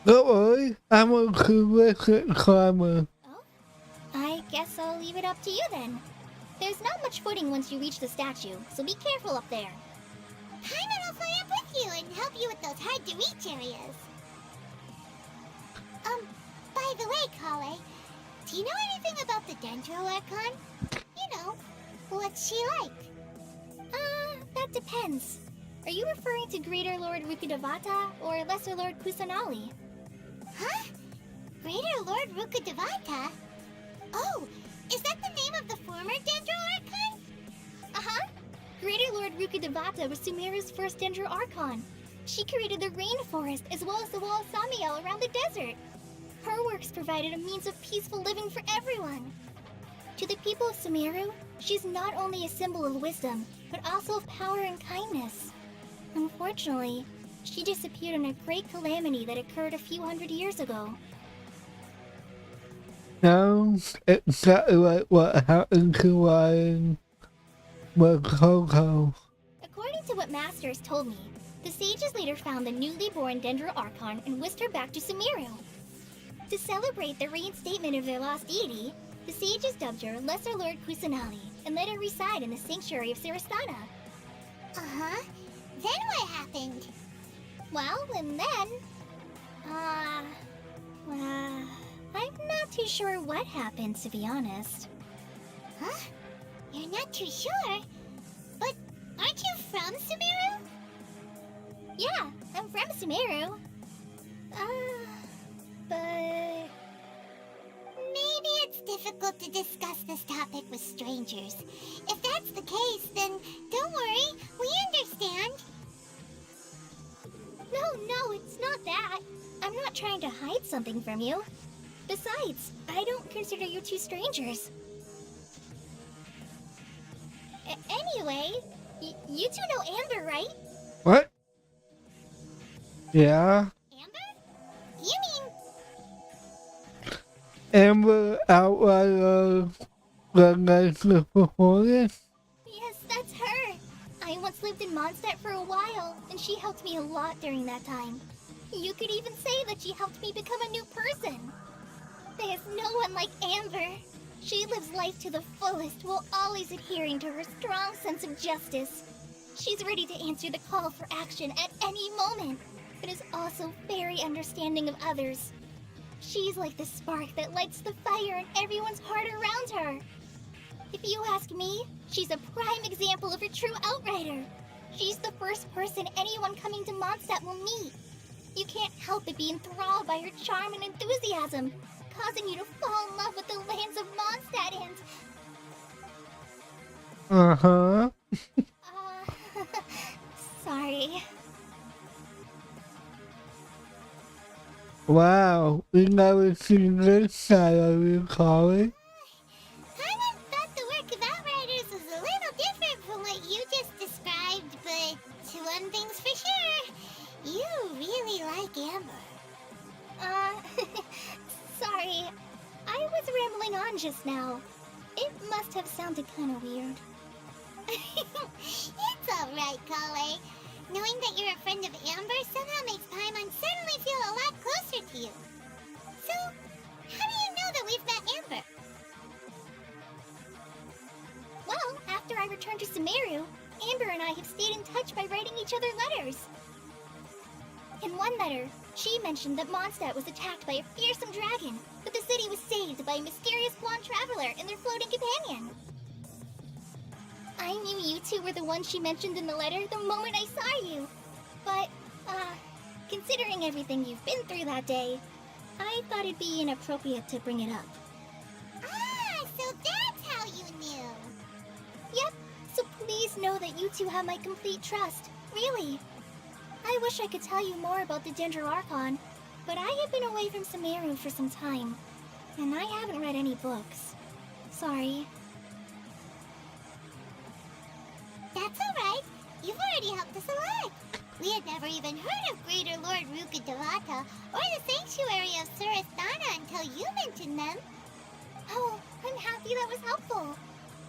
Don't worry, I'm a terrific climber. Oh? I guess I'll leave it up to you then. There's not much footing once you reach the statue, so be careful up there. Paimon will fly up with you and help you with those hard-to-reach areas. By the way, Kale, do you know anything about the Dendro Archon? You know, what's she like? That depends. Are you referring to Greater Lord Rukkhadevata or Lesser Lord Kusanali? Huh? Greater Lord Rukkhadevata? Oh, is that the name of the former Dendro Archon? Uh-huh. Greater Lord Rukkhadevata was Sumeru's first Dendro Archon. She created the rainforest as well as the wall of Samiel around the desert. Her works provided a means of peaceful living for everyone. To the people of Sumeru, she's not only a symbol of wisdom, but also of power and kindness. Unfortunately, she disappeared in a great calamity that occurred a few hundred years ago. Sounds exactly like what happened to Ryan with Coco. According to what Masters told me, the sages later found the newly born Dendro Archon and whisked her back to Sumeru. To celebrate the reinstatement of their lost deity, the sages dubbed her Lesser Lord Kusanali and let her reside in the sanctuary of Sarastana. Uh-huh. Then what happened? Well, and then... I'm not too sure what happened, to be honest. Huh? You're not too sure? But aren't you from Sumeru? Yeah, I'm from Sumeru. But... maybe it's difficult to discuss this topic with strangers. If that's the case, then don't worry, we understand. No, it's not that. I'm not trying to hide something from you. Besides, I don't consider you two strangers. Anyway, you two know Amber, right? What? Yeah? Amber? You mean... Amber outright of the next performance? Yes, that's her. I once lived in Mondstadt for a while, and she helped me a lot during that time. You could even say that she helped me become a new person. There's no one like Amber. She lives life to the fullest while always adhering to her strong sense of justice. She's ready to answer the call for action at any moment, but is also very understanding of others. She's like the spark that lights the fire in everyone's heart around her. If you ask me, she's a prime example of a true outrider. She's the first person anyone coming to Mondstadt will meet. You can't help but be enthralled by her charm and enthusiasm, causing you to fall in love with the lands of Mondstadt and... Uh-huh. Sorry. Wow, we never seen this side of you, Colin. Paimon thought the work of Outriders was a little different from what you just described, but one thing's for sure, you really like Amber. Sorry. I was rambling on just now. It must have sounded kind of weird. It's alright, Kale. Knowing that you're a friend of Amber somehow makes Paimon suddenly feel a lot closer to you. So, how do you know that we've met Amber? Well, after I returned to Sumeru, Amber and I have stayed in touch by writing each other letters. In one letter, she mentioned that Mondstadt was attacked by a fearsome dragon, but the city was saved by a mysterious blonde traveler and their floating companion. I knew you two were the ones she mentioned in the letter the moment I saw you. But, considering everything you've been through that day, I thought it'd be inappropriate to bring it up. Ah, so that's how you knew. Yep, so please know that you two have my complete trust, really. I wish I could tell you more about the Dendro Archon, but I have been away from Sumeru for some time, and I haven't read any books. Sorry. That's alright. You've already helped us a lot. We had never even heard of Greater Lord Rukkhadevata or the Sanctuary of Sarastana until you mentioned them. Oh, I'm happy that was helpful.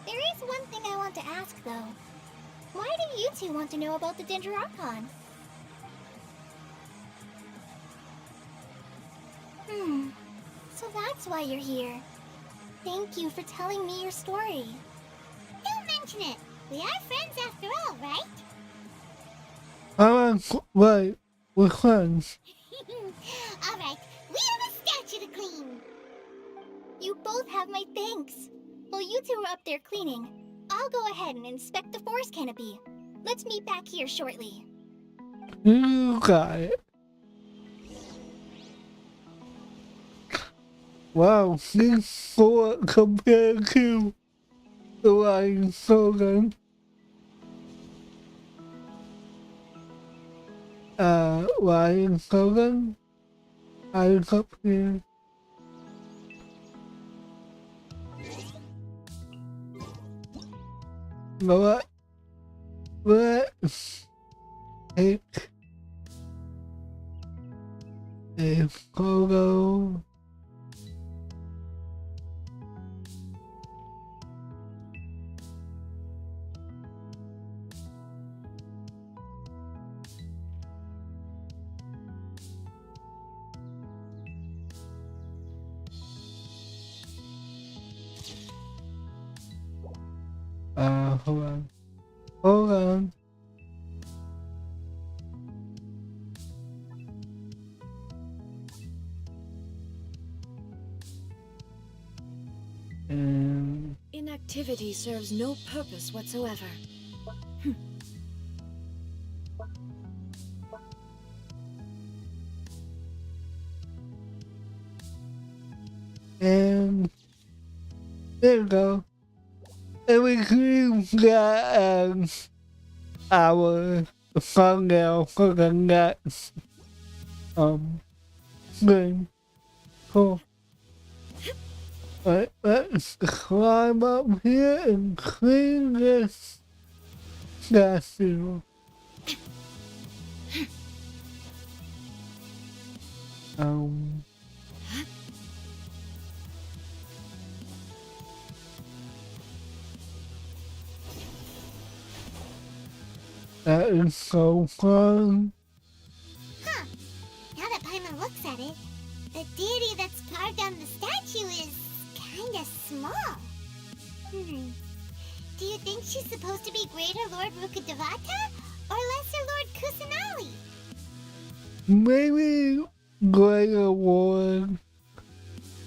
There is one thing I want to ask, though. Why do you two want to know about the Dendro Archon? So that's why you're here. Thank you for telling me your story. unfortunate. We are friends after all, right? I'm right. We're friends. Alright, we have a statue to clean. You both have my thanks. While you two are up there cleaning, I'll go ahead and inspect the forest canopy. Let's meet back here shortly. You got it. Wow, this fort compared to the Lion slogan. Lion slogan. I up here. You know what? Let's take a photo. Hold on. Hold on. And Inactivity serves no purpose whatsoever. and there you go. And we got our thumbnail for the next thing. Cool. Let's climb up here and clean this statue. That is so fun. Huh. Now that Paimon looks at it, the deity that's carved on the statue is kinda small. Do you think she's supposed to be Greater Lord Rukkhadevata or Lesser Lord Kusanali? Maybe Greater Lord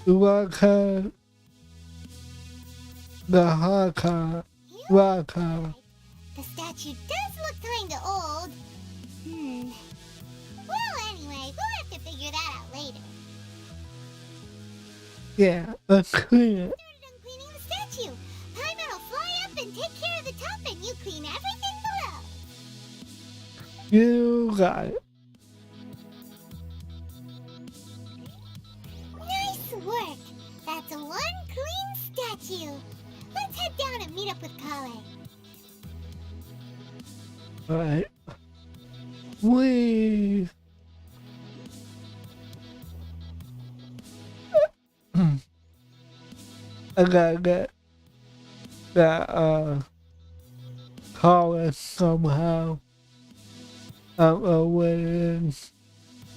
Raka the Haka Raka. The statue does look kinda old. Well, anyway, we'll have to figure that out later. Yeah, let's clean it. Started on cleaning the statue. Paimon will fly up and take care of the top, and you clean everything below. You got it. Nice work. That's one clean statue. Let's head down and meet up with Kale. Alright. We I gotta get that collar somehow. I don't know where it is.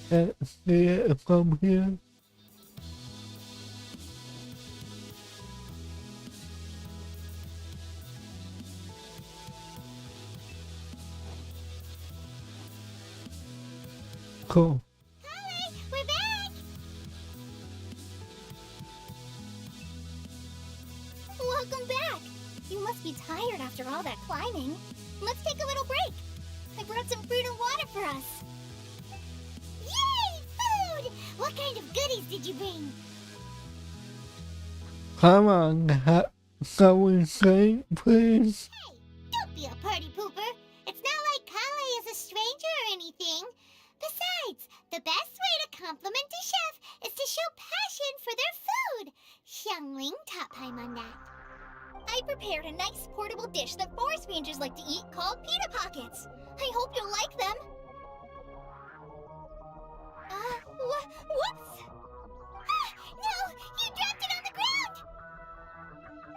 Can't see it from here. Cool. Kale, we're back. Welcome back. You must be tired after all that climbing. Let's take a little break. I brought some fruit and water for us. Yay, food! What kind of goodies did you bring? Come on, someone say, please. Hey, don't be a party pooper. It's not like Kale is a stranger or anything. Besides, the best way to compliment a chef is to show passion for their food. Xiangling taught Paimon that. I prepared a nice portable dish that forest rangers like to eat called pita pockets. I hope you'll like them. Whoops! Ah, no! You dropped it on the ground!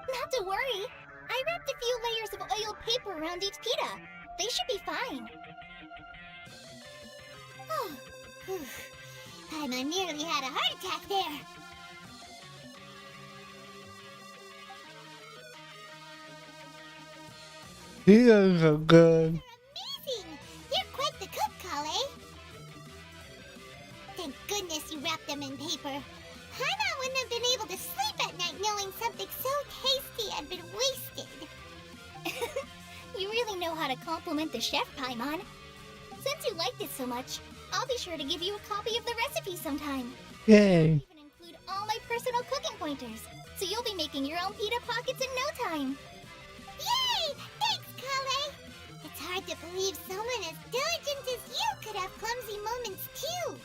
Not to worry. I wrapped a few layers of oiled paper around each pita. They should be fine. Oh, Paimon nearly had a heart attack there. He is so good. Amazing! You're quite the cook, Kale. Thank goodness you wrapped them in paper. Paimon wouldn't have been able to sleep at night knowing something so tasty had been wasted. You really know how to compliment the chef, Paimon. Since you liked it so much, I'll be sure to give you a copy of the recipe sometime. Yay. Even include all my personal cooking pointers, so you'll be making your own pita pockets in no time. Yay! Thanks, Kale! It's hard to believe someone as diligent as you could have clumsy moments too.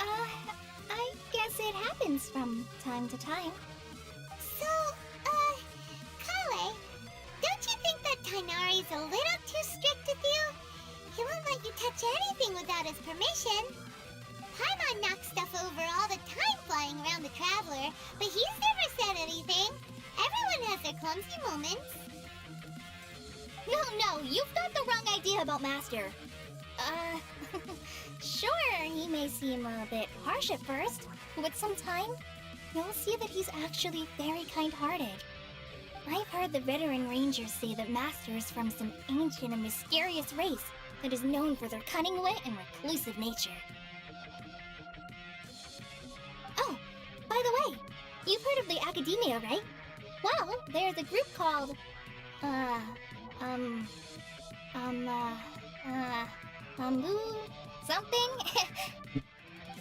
Oh, I guess it happens from time to time. So, Kale, don't you think that Tainari's a little too strict with you? He won't let you touch anything without his permission. Paimon knocks stuff over all the time flying around the Traveler, but he's never said anything. Everyone has their clumsy moments. No, you've got the wrong idea about Master. Sure, he may seem a bit harsh at first, but with some time, you'll see that he's actually very kind-hearted. I've heard the veteran rangers say that Master is from some ancient and mysterious race that is known for their cunning wit and reclusive nature. Oh, by the way, you've heard of the Academia, right? Well, there's a group called, something?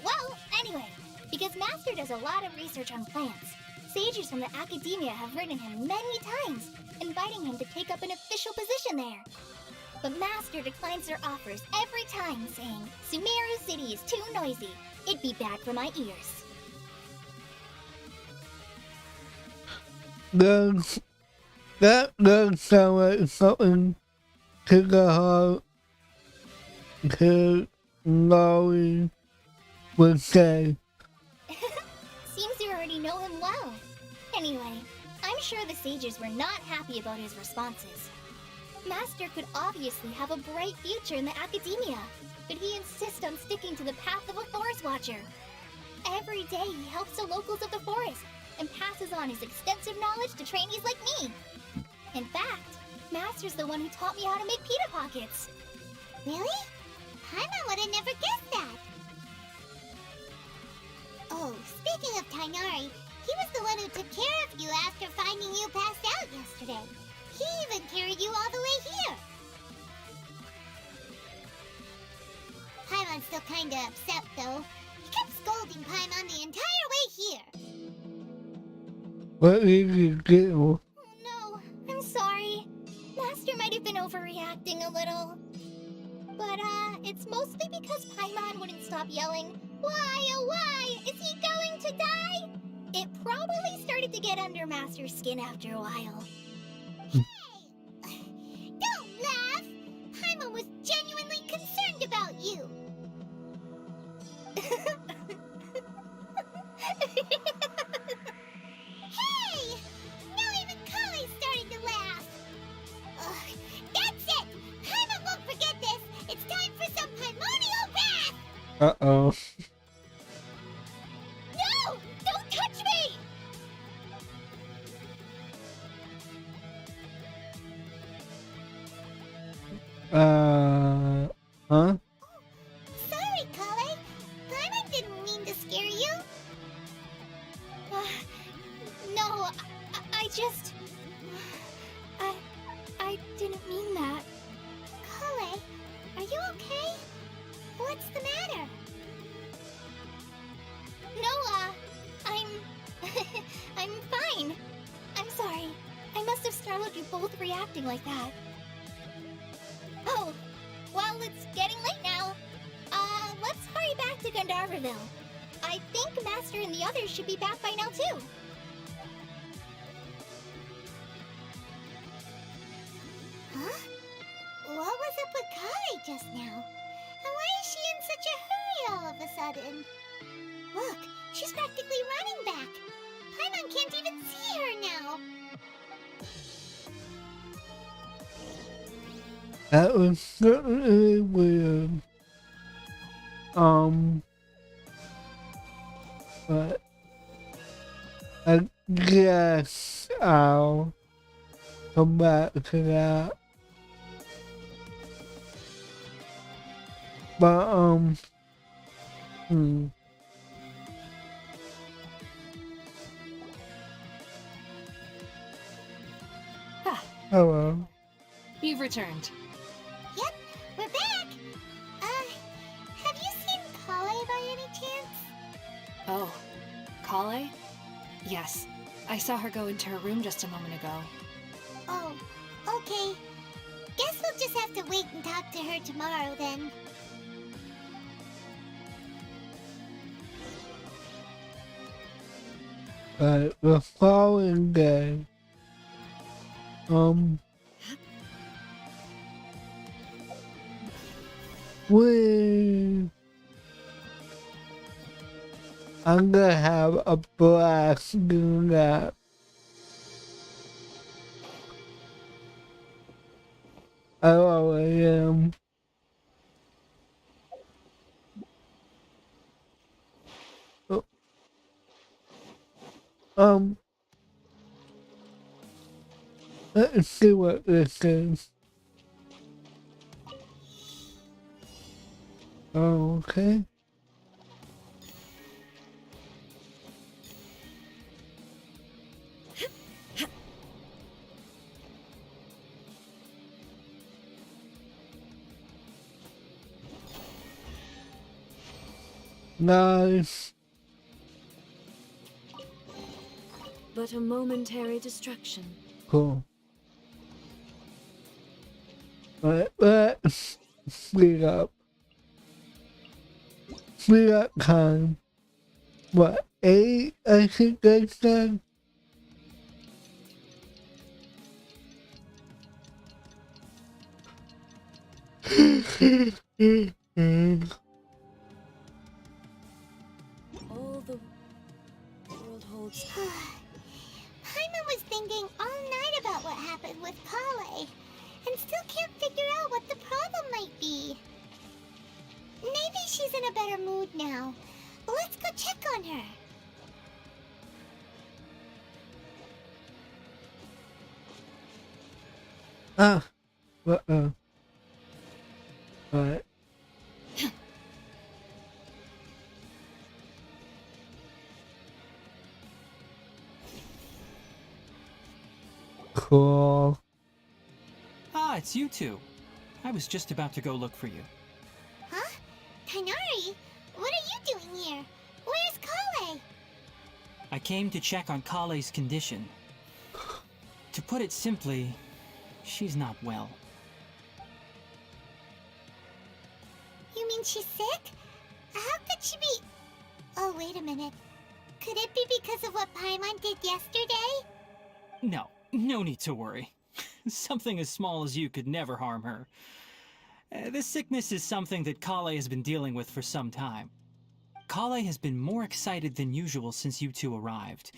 Well, anyway, because Master does a lot of research on plants, sages from the Academia have written him many times, inviting him to take up an official position there. But Master declines their offers every time, saying, Sumeru City is too noisy. It'd be bad for my ears. That does sound like something to the heart to Laurie would say. Seems you already know him well. Anyway, I'm sure the sages were not happy about his responses. Master could obviously have a bright future in the Academia, but he insists on sticking to the path of a forest watcher. Every day he helps the locals of the forest and passes on his extensive knowledge to trainees like me. In fact, Master's the one who taught me how to make pita pockets. Really? Paimon would have never guessed that. Oh, speaking of Tainari, he was the one who took care of you after finding you passed out yesterday. He even carried you all the way here. Paimon's still kinda upset, though. He kept scolding Paimon the entire way here. What did you do? Oh no, I'm sorry. Master might have been overreacting a little. But, it's mostly because Paimon wouldn't stop yelling, Why, oh why, is he going to die? It probably started to get under Master's skin after a while. Hey! Don't laugh! Paimon was genuinely concerned about you. Hey! Now even Kale's starting to laugh. Ugh, that's it! Paimon won't forget this! It's time for some primordial wrath! Uh-oh. No! Don't touch me! Huh? Sorry, Kale. Paimon didn't mean to scare you. No, I just... I didn't mean that. Kale, are you okay? What's the matter? No, I'm... I'm fine. I'm sorry. I must have startled you both reacting like that. Oh, well, it's getting late now. Let's hurry back to Gandharville. I think Master and the others should be back by now, too. Huh? What was up with Kale just now? And why is she in such a hurry all of a sudden? Look, she's practically running back. Paimon can't even see her now. That was certainly weird. But I guess I'll come back to that. But, Ah, hello. you've returned. Yep, we're back. Have you seen Kale by any chance? Oh, Kale? Yes, I saw her go into her room just a moment ago. Oh, okay. Guess we'll just have to wait and talk to her tomorrow then. The following day, I'm gonna have a blast doing that. I already am. Let's see what this is. Okay. Nice. But a momentary distraction. Cool. Let's speed up. Speed up time. What, 8? I think they said? All the world holds. Paimon was thinking all night about what happened with Kale, and still can't figure out what the problem might be. Maybe she's in a better mood now. Let's go check on her. Alright. Cool. Ah, it's you two. I was just about to go look for you. Huh? Tainari? What are you doing here? Where's Kale? I came to check on Kale's condition. To put it simply, she's not well. You mean she's sick? How could she be... Oh, wait a minute. Could it be because of what Paimon did yesterday? No need to worry. Something as small as you could never harm her. This sickness is something that Kale has been dealing with for some time. Kale has been more excited than usual since you two arrived.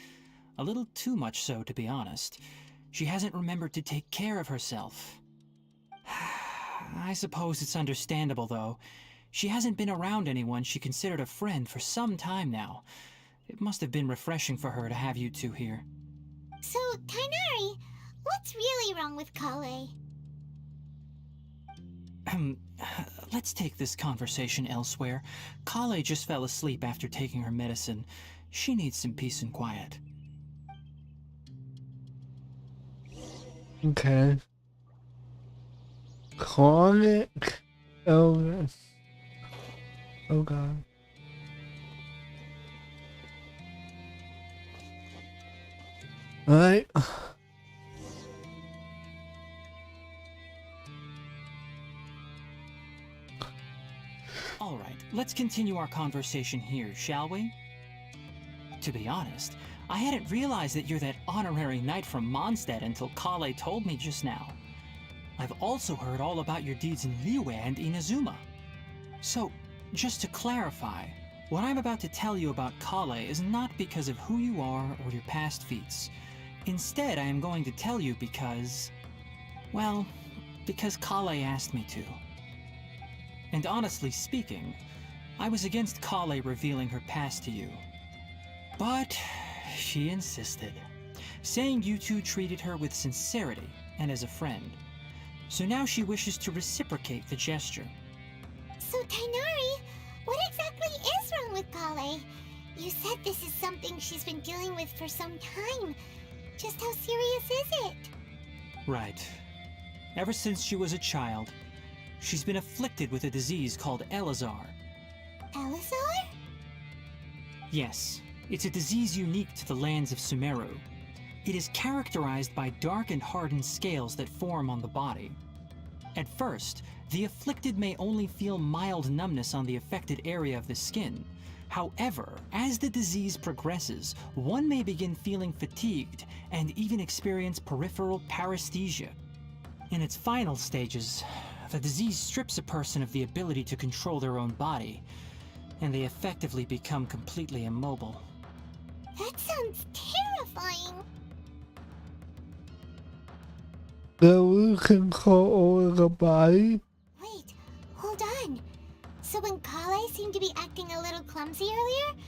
A little too much so, to be honest. She hasn't remembered to take care of herself. I suppose it's understandable, though. She hasn't been around anyone she considered a friend for some time now. It must have been refreshing for her to have you two here. So, Tainari, what's really wrong with Kale? Let's take this conversation elsewhere. Kale just fell asleep after taking her medicine. She needs some peace and quiet. Okay. Chronic illness. Oh god. Alright. Alright, let's continue our conversation here, shall we? To be honest, I hadn't realized that you're that honorary knight from Mondstadt until Kale told me just now. I've also heard all about your deeds in Liyue and Inazuma. So, just to clarify, what I'm about to tell you about Kale is not because of who you are or your past feats. Instead, I am going to tell you because... well, because Kale asked me to. And honestly speaking, I was against Kale revealing her past to you. But she insisted, saying you two treated her with sincerity, and as a friend. So now she wishes to reciprocate the gesture. So, Tainari, what exactly is wrong with Kale? You said this is something she's been dealing with for some time. Just how serious is it? Right. Ever since she was a child, she's been afflicted with a disease called Elazar. Elazar? Yes, it's a disease unique to the lands of Sumeru. It is characterized by dark and hardened scales that form on the body. At first, the afflicted may only feel mild numbness on the affected area of the skin. However, as the disease progresses, one may begin feeling fatigued and even experience peripheral paresthesia. In its final stages, the disease strips a person of the ability to control their own body, and they effectively become completely immobile. That sounds terrifying. They can control over the body. Wait, hold on. So when Kale seemed to be acting a little clumsy earlier,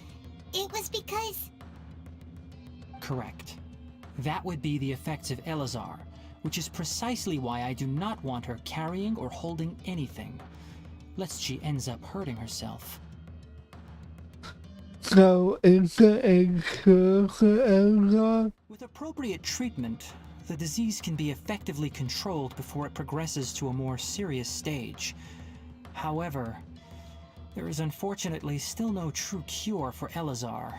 it was because... Correct. That would be the effects of Elazar, which is precisely why I do not want her carrying or holding anything, lest she ends up hurting herself. So is there a cure for Elsa? With appropriate treatment, the disease can be effectively controlled before it progresses to a more serious stage. However, there is unfortunately still no true cure for Elazar.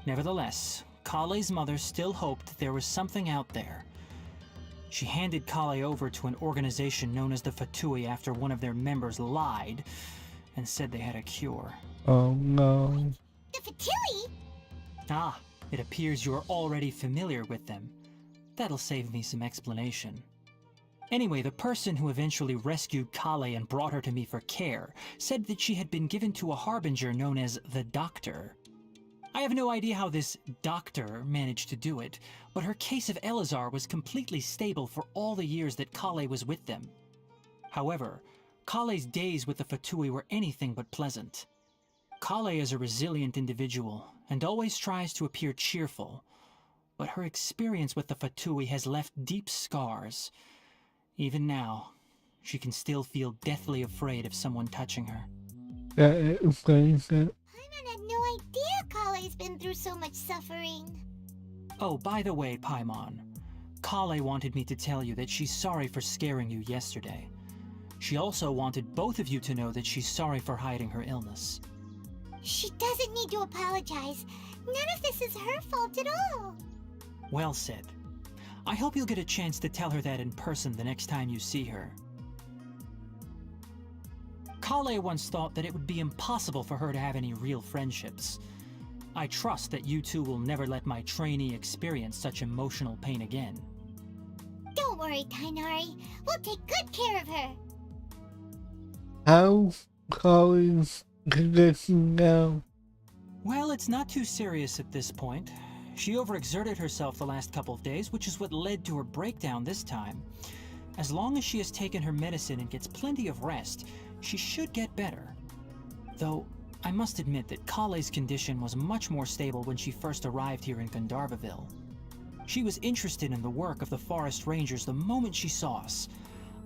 Nevertheless, Kale's mother still hoped there was something out there. She handed Kale over to an organization known as the Fatui after one of their members lied and said they had a cure. Oh no. The Fatui? Ah, it appears you are already familiar with them. That'll save me some explanation. Anyway, the person who eventually rescued Kale and brought her to me for care said that she had been given to a harbinger known as the Doctor. I have no idea how this doctor managed to do it, but her case of Elazar was completely stable for all the years that Kale was with them. However, Kale's days with the Fatui were anything but pleasant. Kale is a resilient individual and always tries to appear cheerful, but her experience with the Fatui has left deep scars. Even now, she can still feel deathly afraid of someone touching her. That explains it. Paimon had no idea Kale's been through so much suffering. Oh, by the way, Paimon, Kale wanted me to tell you that she's sorry for scaring you yesterday. She also wanted both of you to know that she's sorry for hiding her illness. She doesn't need to apologize. None of this is her fault at all. Well said. I hope you'll get a chance to tell her that in person the next time you see her. Kale once thought that it would be impossible for her to have any real friendships. I trust that you two will never let my trainee experience such emotional pain again. Don't worry, Tainari. We'll take good care of her. How's Colin's condition now? Well, it's not too serious at this point. She overexerted herself the last couple of days, which is what led to her breakdown this time. As long as she has taken her medicine and gets plenty of rest, she should get better. Though, I must admit that Kale's condition was much more stable when she first arrived here in Gandharvaville. She was interested in the work of the forest rangers the moment she saw us.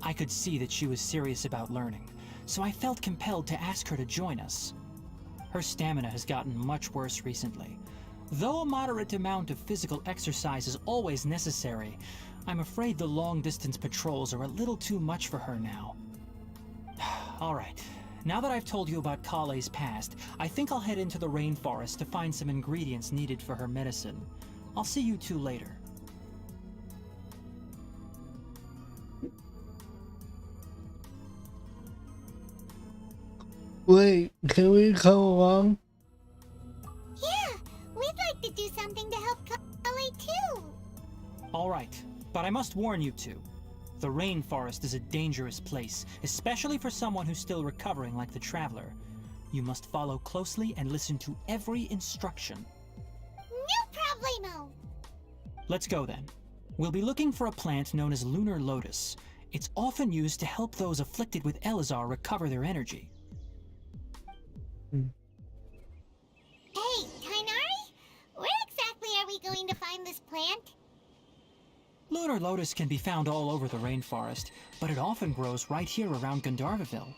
I could see that she was serious about learning, so I felt compelled to ask her to join us. Her stamina has gotten much worse recently. Though a moderate amount of physical exercise is always necessary, I'm afraid the long-distance patrols are a little too much for her now. Alright, now that I've told you about Kale's past, I think I'll head into the rainforest to find some ingredients needed for her medicine. I'll see you two later. Wait, can we come along? Yeah, we'd like to do something to help Kale too. Alright, but I must warn you two. The rainforest is a dangerous place, especially for someone who's still recovering like the Traveler. You must follow closely and listen to every instruction. No problemo. Let's go then. We'll be looking for a plant known as lunar lotus. It's often used to help those afflicted with Elazar recover their energy. Hey, Tainari, where exactly are we going to find this plant? Lunar lotus can be found all over the rainforest, but it often grows right here around Gandharvaville.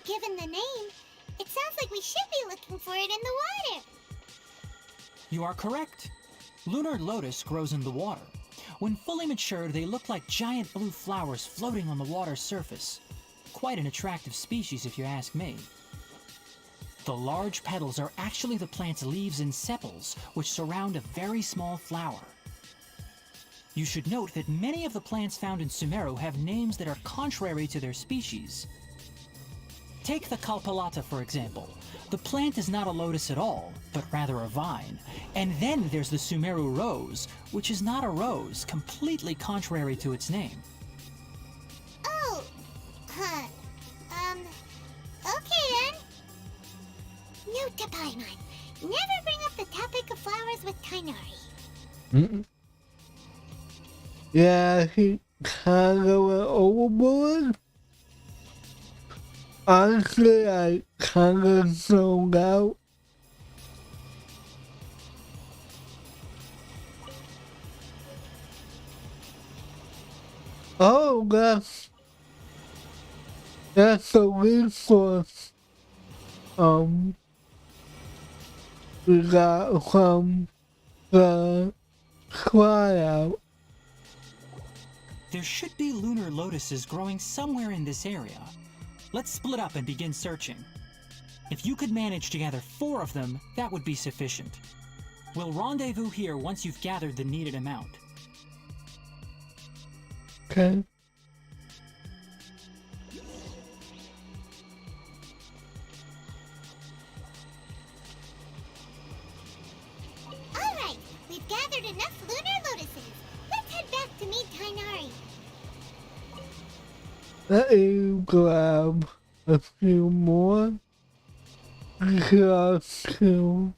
Given the name, it sounds like we should be looking for it in the water. You are correct. Lunar lotus grows in the water. When fully matured, they look like giant blue flowers floating on the water's surface. Quite an attractive species, if you ask me. The large petals are actually the plant's leaves and sepals, which surround a very small flower. You should note that many of the plants found in Sumeru have names that are contrary to their species. Take the Kalpalata, for example. The plant is not a lotus at all, but rather a vine. And then there's the Sumeru rose, which is not a rose, completely contrary to its name. Oh, okay then. Note to Paimon, never bring up the topic of flowers with Tainari. Yeah, he kind of went overboard. Honestly, I kind of zoned out. Oh, that's a resource. We got from the tryout. There should be lunar lotuses growing somewhere in this area. Let's split up and begin searching. If you could manage to gather 4 of them, that would be sufficient. We'll rendezvous here once you've gathered the needed amount. Okay. Alright, we've gathered enough lunar lotuses. Let's head back to meet Tainari. Let me grab a few more just to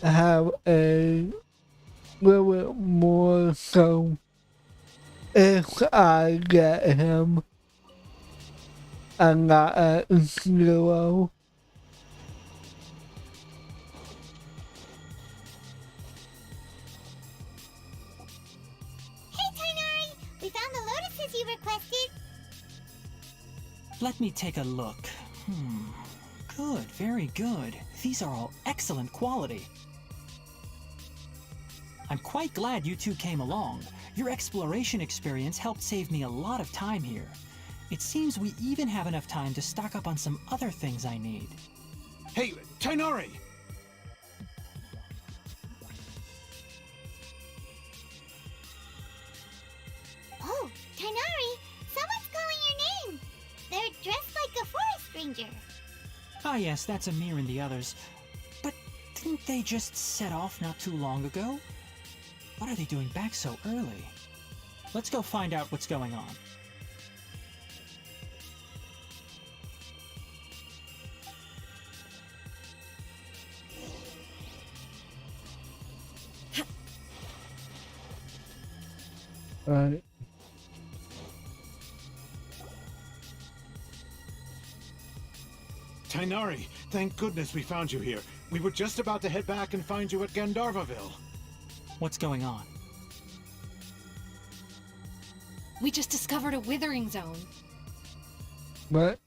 have a little bit more, so if I get him, I'm not at 0. Hey Tainari, we found the lotuses you requested. Let me take a look. Good, very good. These are all excellent quality. I'm quite glad you two came along. Your exploration experience helped save me a lot of time here. It seems we even have enough time to stock up on some other things I need. Hey, Tainari! Oh, Tainari, someone's calling your name. They're dressed like a forest ranger. Ah yes, that's Amir and the others. But didn't they just set off not too long ago? What are they doing back so early? Let's go find out what's going on. Right. Tainari, thank goodness we found you here. We were just about to head back and find you at Gandharvaville. What's going on? We just discovered a withering zone. What?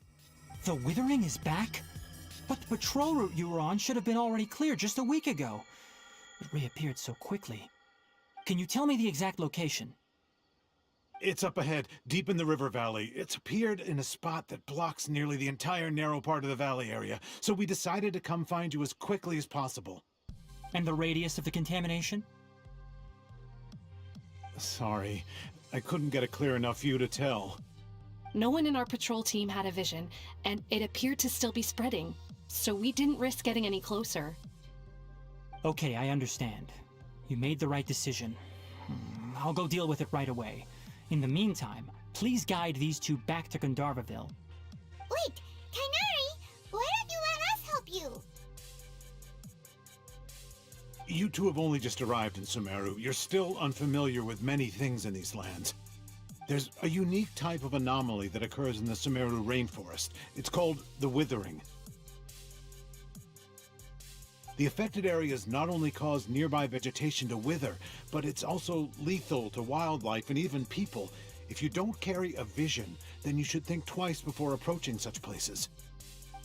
The Withering is back? But the patrol route you were on should have been already cleared just a week ago. It reappeared so quickly. Can you tell me the exact location? It's up ahead, deep in the river valley. It's appeared in a spot that blocks nearly the entire narrow part of the valley area, so we decided to come find you as quickly as possible. And the radius of the contamination? Sorry, I couldn't get a clear enough view to tell. No one in our patrol team had a vision, and it appeared to still be spreading, so we didn't risk getting any closer. Okay, I understand. You made the right decision. I'll go deal with it right away. In the meantime, please guide these two back to Gandharvaville. Wait, Tainari, why don't you let us help you? You two have only just arrived in Sumeru. You're still unfamiliar with many things in these lands. There's a unique type of anomaly that occurs in the Sumeru rainforest. It's called the Withering. The affected areas not only cause nearby vegetation to wither, but it's also lethal to wildlife and even people. If you don't carry a vision, then you should think twice before approaching such places.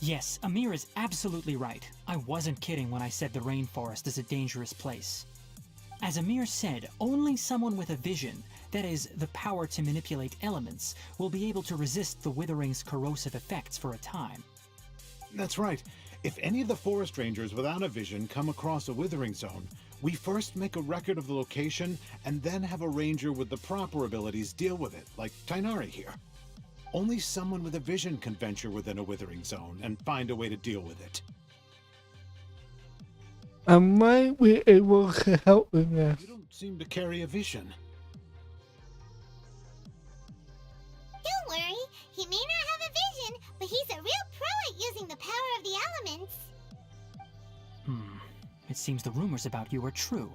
Yes, Amir is absolutely right. I wasn't kidding when I said the rainforest is a dangerous place. As Amir said, only someone with a vision, that is, the power to manipulate elements, will be able to resist the withering's corrosive effects for a time. That's right. If any of the forest rangers without a vision come across a withering zone, we first make a record of the location and then have a ranger with the proper abilities deal with it, like Tainari here. Only someone with a vision can venture within a withering zone and find a way to deal with it. I might be able to help with that. You don't seem to carry a vision. Don't worry, he may not have a vision, but he's a real pro at using the power of the elements. It seems the rumors about you are true.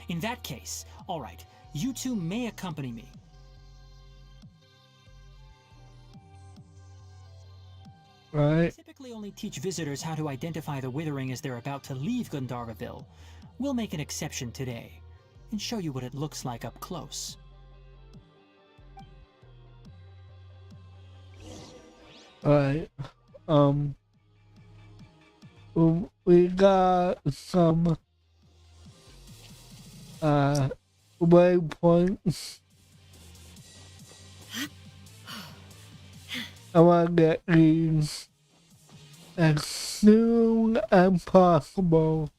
In that case, all right, you two may accompany me. I Right. typically only teach visitors how to identify the withering as they're about to leave Gandharvaville. We'll make an exception today and show you what it looks like up close. Alright. We got some waypoints. I want to get these as soon as possible.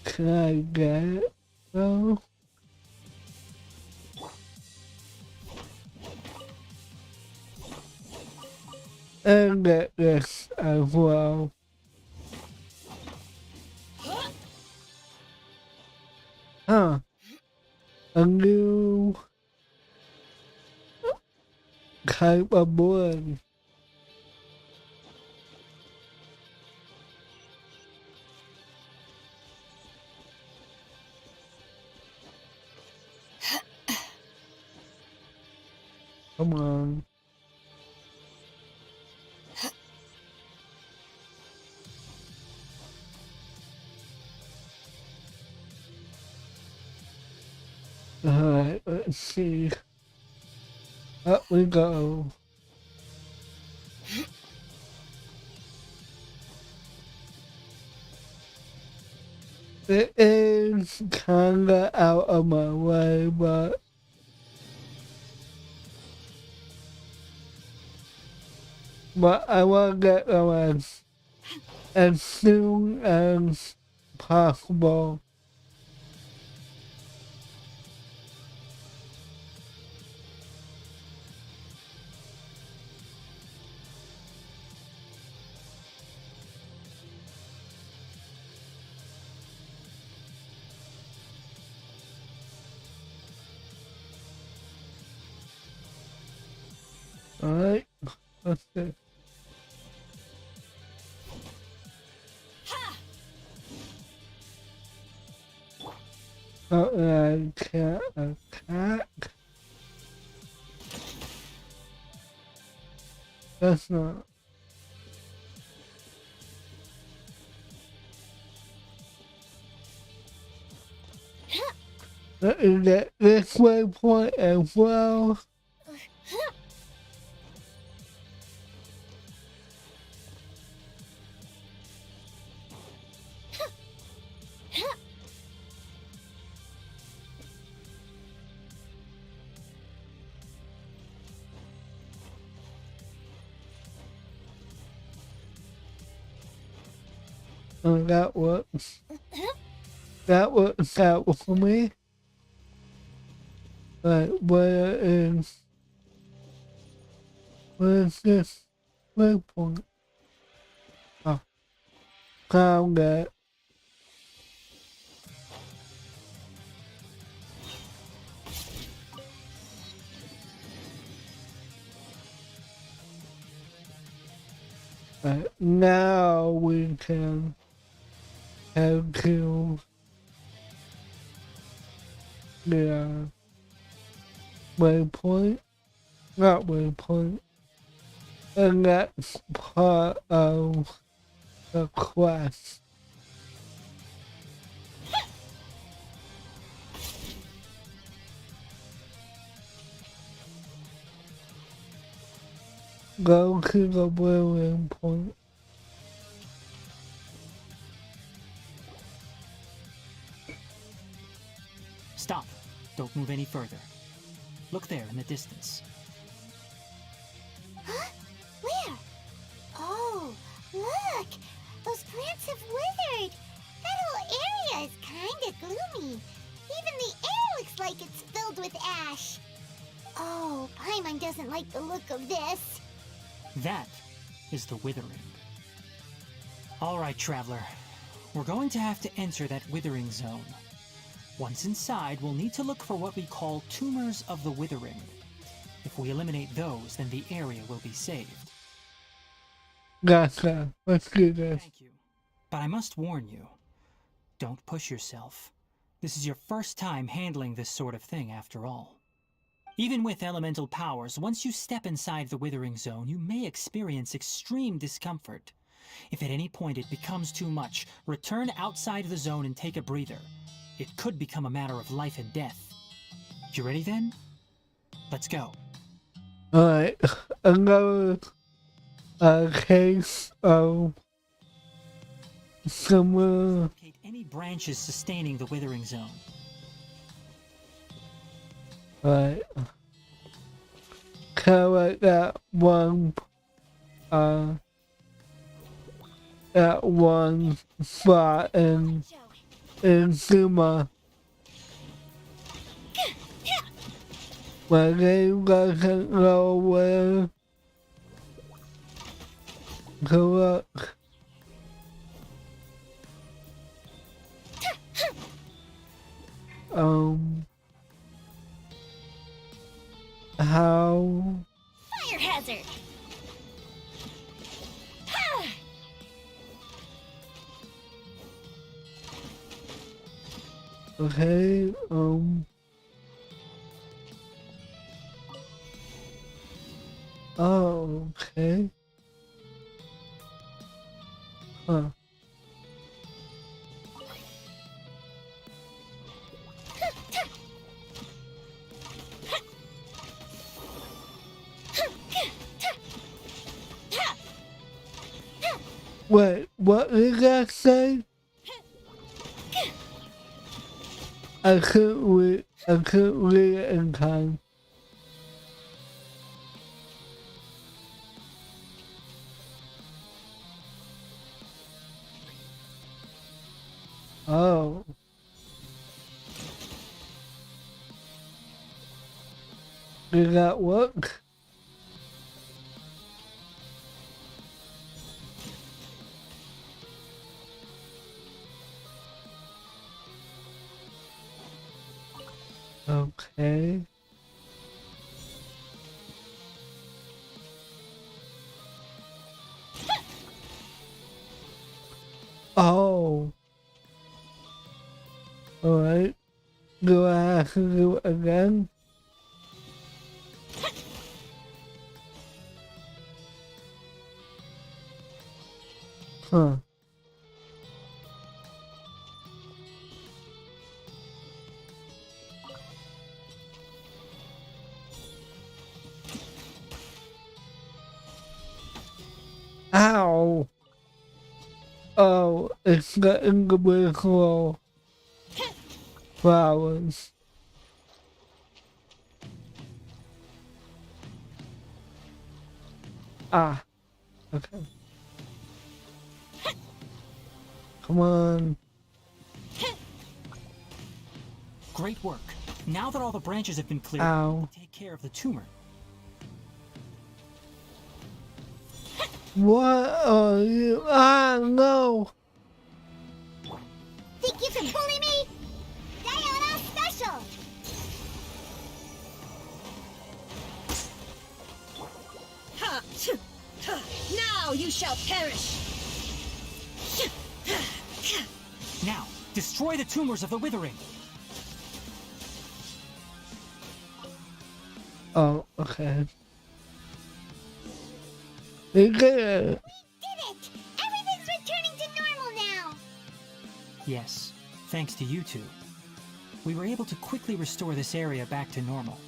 Can I get it though? And get this as well. Huh. A new type of wood. Come on. Alright, let's see. Up we go. It is kinda out of my way, but I want to get them as soon as possible. Alright, let's see. I can't attack. That's not. Let me get this waypoint as well. Oh, that works. That works out for me. Right, where's this waypoint? Oh, found it. Right, now we can head to the waypoint, not waypoint, and that's part of the quest. Go to the waypoint point. Stop. Don't move any further. Look there in the distance. Huh? Where? Oh, look! Those plants have withered! That whole area is kinda gloomy. Even the air looks like it's filled with ash. Oh, Paimon doesn't like the look of this. That is the withering. Alright, Traveler. We're going to have to enter that withering zone. Once inside, we'll need to look for what we call tumors of the withering. If we eliminate those, then the area will be saved. Gotcha. Let's do this. Thank you. But I must warn you. Don't push yourself. This is your first time handling this sort of thing, after all. Even with elemental powers, once you step inside the withering zone, you may experience extreme discomfort. If at any point it becomes too much, return outside the zone and take a breather. It could become a matter of life and death. You ready then? Let's go. Alright, another case of similar. Locate any branches sustaining the withering zone. Right. Cover that one spot in Suma. My game doesn't know where to look. How? Fire hazard! Ha! Okay, oh, okay. Huh. Wait, what did that say? I couldn't read it in time. Oh. Did that work? Okay. Oh. Alright. Do I have to do it again? Huh. Ow! Oh, it's the individual flowers. Ah, okay. Come on. Great work. Now that all the branches have been cleared, Ow. we'll take care of the tumor. What are you? Ah, no! Think you can bully me? Diana Special! Ha! Now you shall perish! Now, destroy the tumors of the withering. Oh, okay. You get it. Did it! Everything's returning to normal now! Yes, thanks to you two. We were able to quickly restore this area back to normal.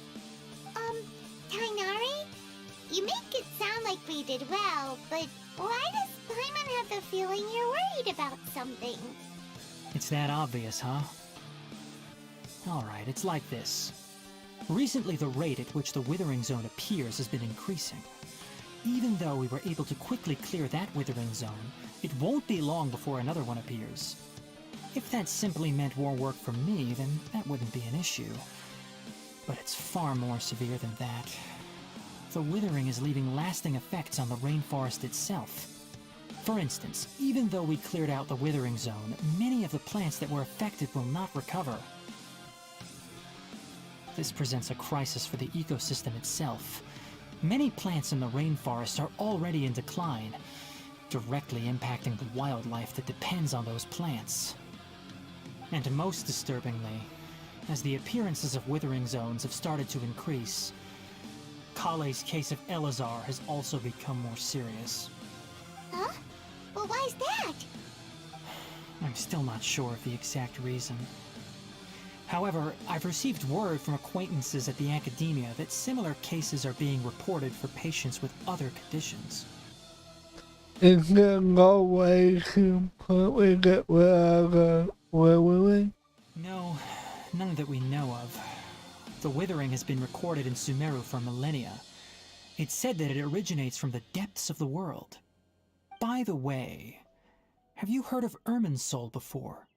Tainari? You make it sound like we did well, but why does Paimon have the feeling you're worried about something? It's that obvious, huh? Alright, it's like this. Recently, the rate at which the Withering Zone appears has been increasing. Even though we were able to quickly clear that Withering Zone, it won't be long before another one appears. If that simply meant more work for me, then that wouldn't be an issue. But it's far more severe than that. The Withering is leaving lasting effects on the rainforest itself. For instance, even though we cleared out the Withering Zone, many of the plants that were affected will not recover. This presents a crisis for the ecosystem itself. Many plants in the rainforest are already in decline, directly impacting the wildlife that depends on those plants. And most disturbingly, as the appearances of Withering Zones have started to increase, Kale's case of Elazar has also become more serious. Huh? Well, why's that? I'm still not sure of the exact reason. However, I've received word from acquaintances at the academia that similar cases are being reported for patients with other conditions. Is there no way to completely get rid of the Withering? No, none that we know of. The Withering has been recorded in Sumeru for millennia. It's said that it originates from the depths of the world. By the way, have you heard of Irminsul before?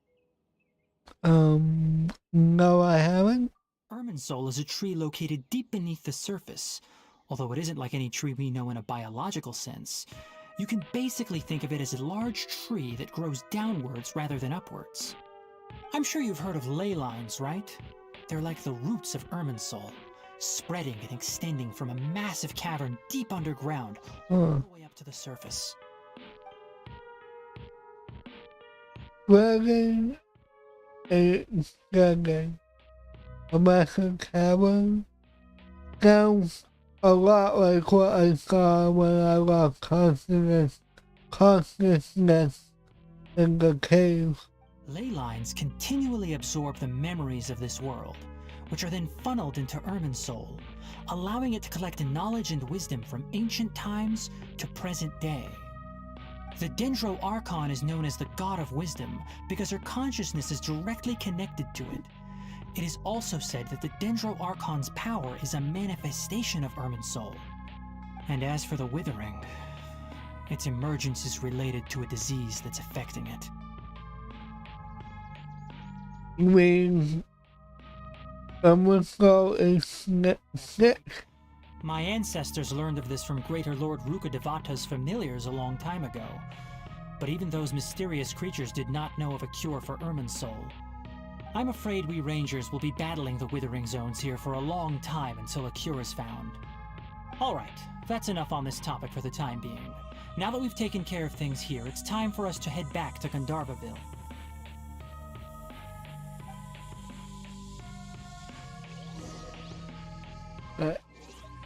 No, I haven't. Irminsul is a tree located deep beneath the surface. Although it isn't like any tree we know in a biological sense, you can basically think of it as a large tree that grows downwards rather than upwards. I'm sure you've heard of ley lines, right? They're like the roots of Irminsul, spreading and extending from a massive cavern deep underground, all the way up to the surface. Spreading and extending. A massive cavern. Sounds a lot like what I saw when I lost consciousness in the cave. Ley lines continually absorb the memories of this world, which are then funneled into Irminsul, allowing it to collect knowledge and wisdom from ancient times to present day. The Dendro Archon is known as the God of Wisdom because her consciousness is directly connected to it. It is also said that the Dendro Archon's power is a manifestation of Irminsul. And as for the Withering, its emergence is related to a disease that's affecting it. You mean Irminsul is sick? My ancestors learned of this from Greater Lord Rukadevata's familiars a long time ago. But even those mysterious creatures did not know of a cure for Irminsul. I'm afraid we Rangers will be battling the Withering Zones here for a long time until a cure is found. Alright, that's enough on this topic for the time being. Now that we've taken care of things here, it's time for us to head back to Gandharvaville.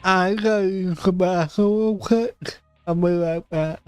I gotta use the bathroom real quick. I'll be right back.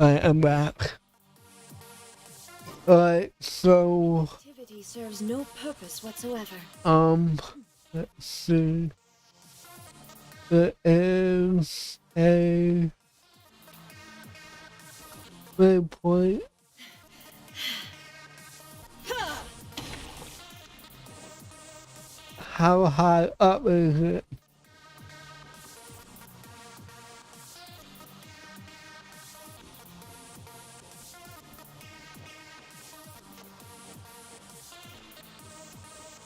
I am back. Alright, so Activity serves no purpose whatsoever. let's see. There is a waypoint. How high up is it?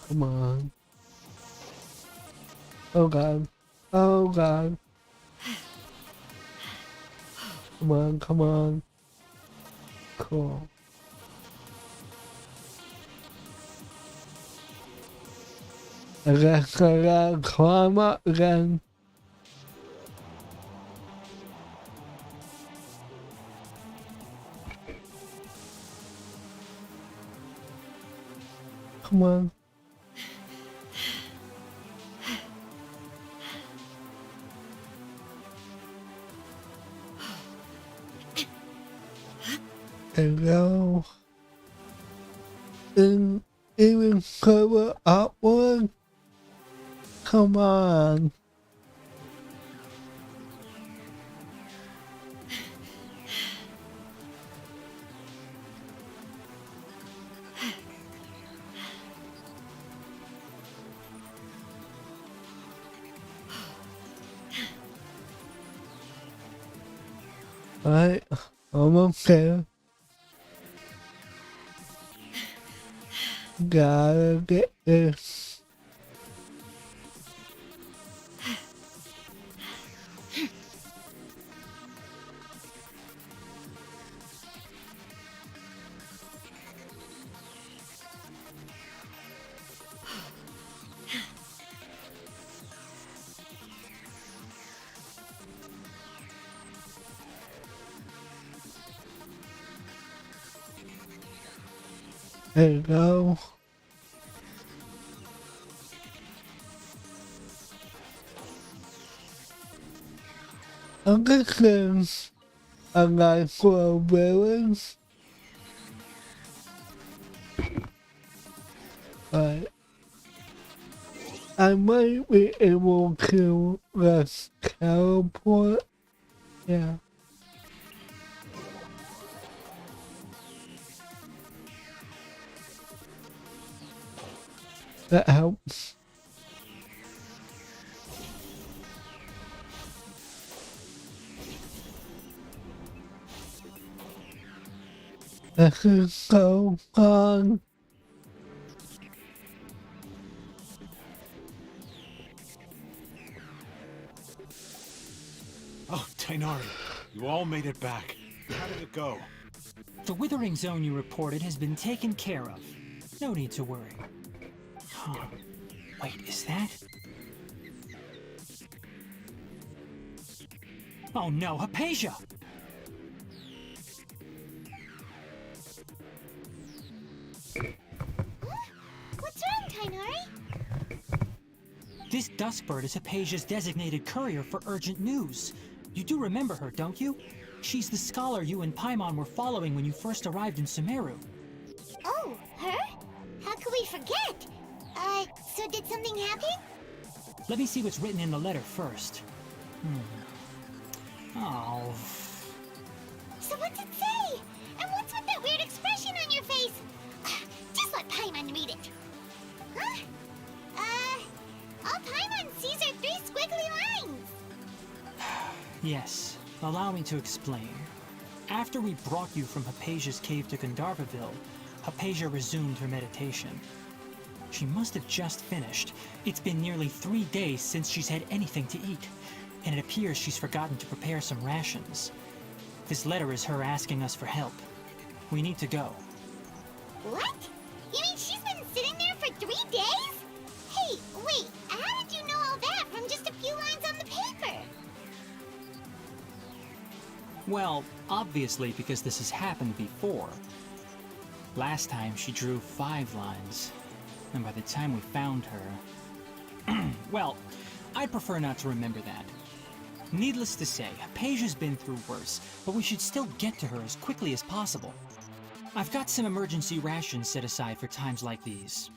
Come on. Oh god. Oh god. Come on, come on. Cool. I guess I gotta climb up again. Come on. There we go. And even further upward. Come on. Alright, almost there. Gotta get this. There you go. I guess there's a nice little village. But I might be able to just teleport. Yeah. That helps. This is so fun. Oh, Tainari, you all made it back. How did it go? The withering zone you reported has been taken care of. No need to worry. Huh. Wait, is that? Oh no, Hypatia! What's wrong, Tainari? This Duskbird is Hypatia's designated courier for urgent news. You do remember her, don't you? She's the scholar you and Paimon were following when you first arrived in Sumeru. Oh, her? How could we forget? So did something happen? Let me see what's written in the letter first. Oh. So what's it say? And what's with that weird expression on your face? Just let Paimon read it. Huh? All Paimon sees are 3 squiggly lines. Yes, allow me to explain. After we brought you from Hypatia's cave to Gandharvaville, Hypatia resumed her meditation. She must have just finished. It's been nearly 3 days since she's had anything to eat, and it appears she's forgotten to prepare some rations. This letter is her asking us for help. We need to go. What? You mean she's been sitting there for 3 days? Hey, wait, how did you know all that from just a few lines on the paper? Well, obviously because this has happened before. Last time she drew 5 lines, and by the time we found her... well, I'd prefer not to remember that. Needless to say, Hypatia's been through worse, but we should still get to her as quickly as possible. I've got some emergency rations set aside for times like these.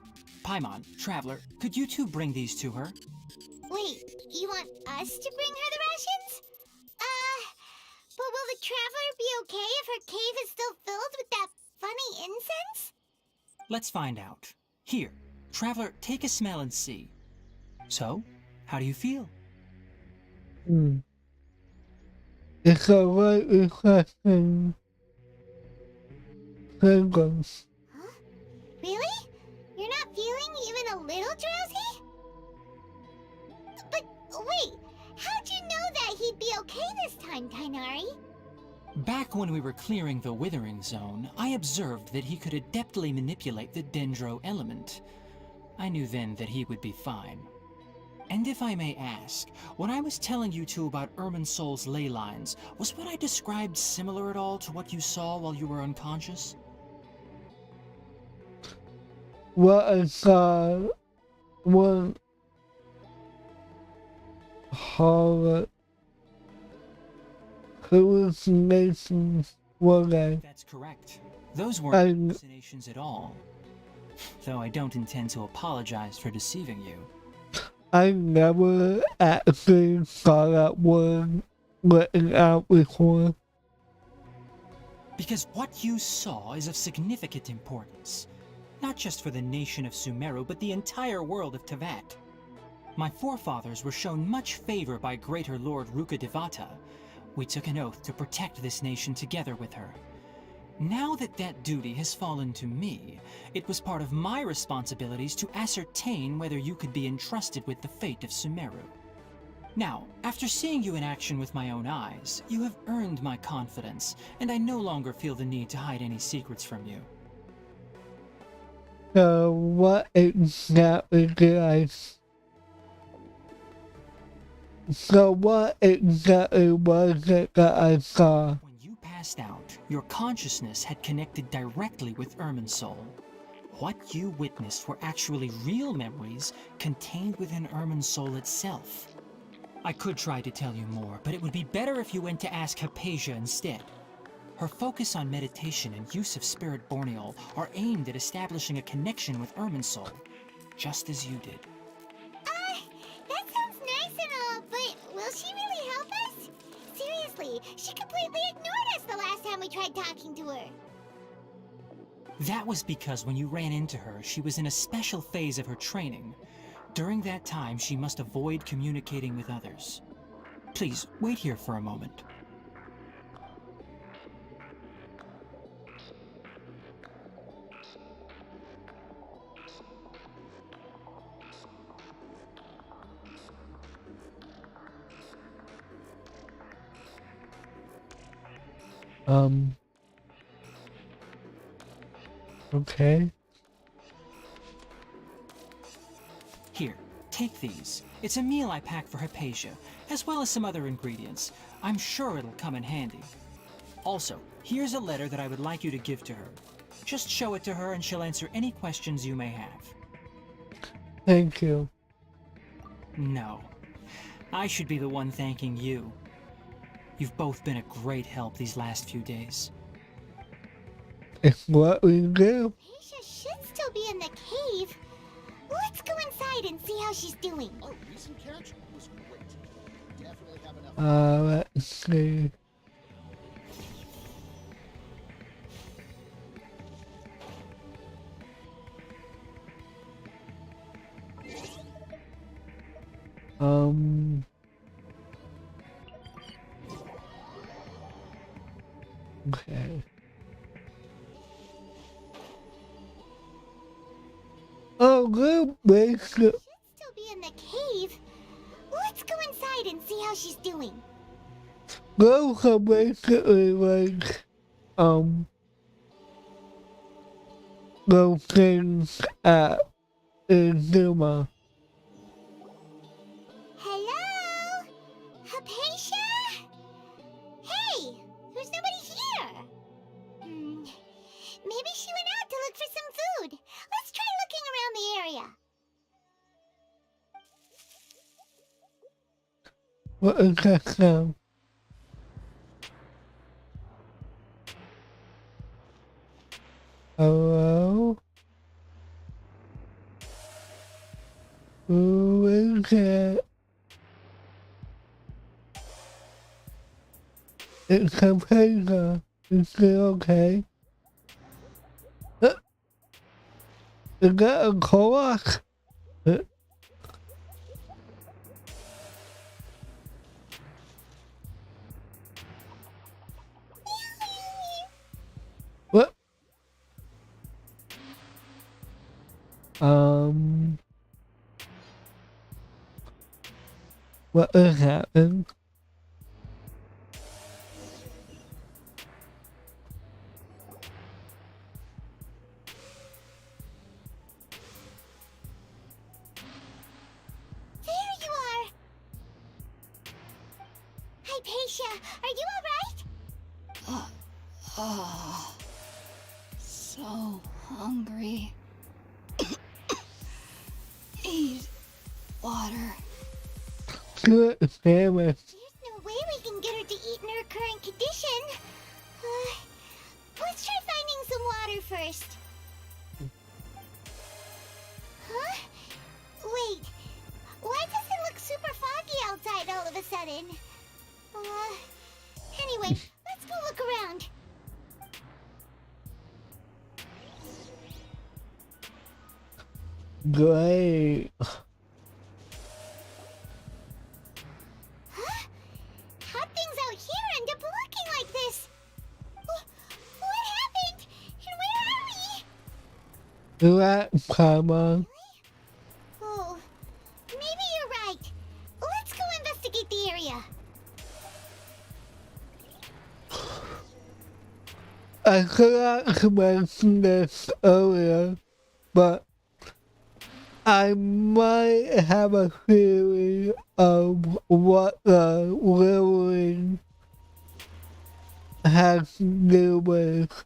Paimon, Traveler, could you two bring these to her? Wait, you want us to bring her the rations? But will the Traveler be okay if her cave is still filled with that funny incense? Let's find out. Here, Traveler, take a smell and see. So, how do you feel? It's alright if I can hang on. Huh? Really? You're not feeling even a little drowsy? But wait, how'd you know that he'd be okay this time, Tainari? Back when we were clearing the Withering Zone, I observed that he could adeptly manipulate the Dendro element. I knew then that he would be fine. And if I may ask, when I was telling you two about Irminsol's ley lines, was what I described similar at all to what you saw while you were unconscious? What I saw was horror hallucinations, was I? That's correct. Those weren't hallucinations at all. Though I don't intend to apologize for deceiving you. I never actually saw that word written out before. Because what you saw is of significant importance. Not just for the nation of Sumeru, but the entire world of Teyvat. My forefathers were shown much favor by Greater Lord Rukkhadevata. We took an oath to protect this nation together with her. Now that that duty has fallen to me, it was part of my responsibilities to ascertain whether you could be entrusted with the fate of Sumeru. Now, after seeing you in action with my own eyes, you have earned my confidence, and I no longer feel the need to hide any secrets from you. So what exactly did I... So what exactly was it that I saw? When you passed out, your consciousness had connected directly with Irminsul. What you witnessed were actually real memories contained within Irminsul itself. I could try to tell you more, but it would be better if you went to ask Hypatia instead. Her focus on meditation and use of Spirit Borneol are aimed at establishing a connection with Irminsul, just as you did. That sounds nice and all, but will she really help us? Seriously, she completely ignored us the last time we tried talking to her. That was because when you ran into her, she was in a special phase of her training. During that time, she must avoid communicating with others. Please, wait here for a moment. Okay. Here, take these. It's a meal I packed for Hypatia, as well as some other ingredients. I'm sure it'll come in handy. Also, here's a letter that I would like you to give to her. Just show it to her and she'll answer any questions you may have. Thank you. No. I should be the one thanking you. You've both been a great help these last few days. It's what we do. Aisha should still be in the cave. Let's go inside and see how she's doing. Oh, recent catch was great. Definitely have enough. Let's see. Okay. Oh, good, Should still be in the cave. Let's go inside and see how she's doing. those are basically like, those things at Inuma. Hello? Hypatia? Hey, there's nobody here. Maybe she went out to look for some food. Let's try looking around the area. What is that sound? Hello? Who is that? It's a pizza. Is it okay? Is that a clock? What? What is happening? There you are! Hypatia, are you alright? Oh, so hungry. Need water. Good sandwich. There's no way we can get her to eat in her current condition. Let's try finding some water first. Huh? Wait. Why does it look super foggy outside all of a sudden? Anyway, let's go look around. Great. Huh? How'd things out here end up looking like this? What happened? And where are we? That Paimon. Oh, maybe you're right. Let's go investigate the area. I forgot to mention this earlier, but I might have a theory of what the living has to do with.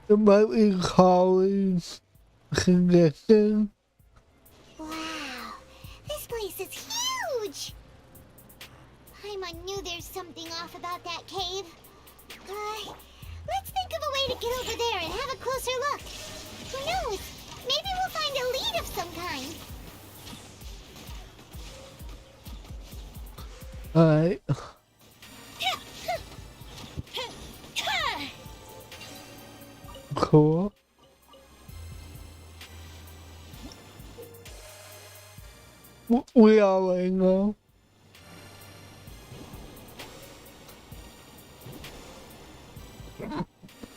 It might be Colleen's condition. Wow, this place is huge! Paimon knew there's something off about that cave. Let's think of a way to get over there and have a closer look. Who knows? Maybe we'll find a lead of some kind. Alright. Cool. We already know.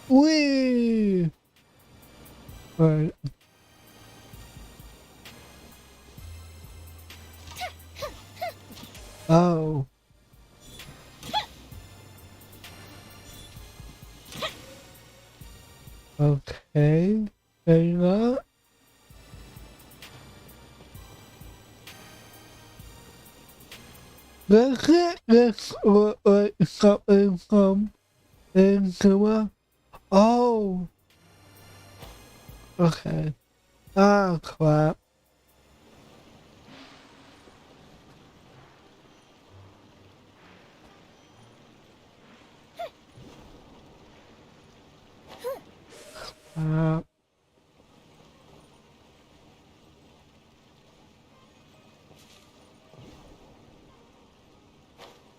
Wee! Alright. Oh. Okay. Hang on. Let's get this look like something from Into. Oh. Okay. Ah, crap.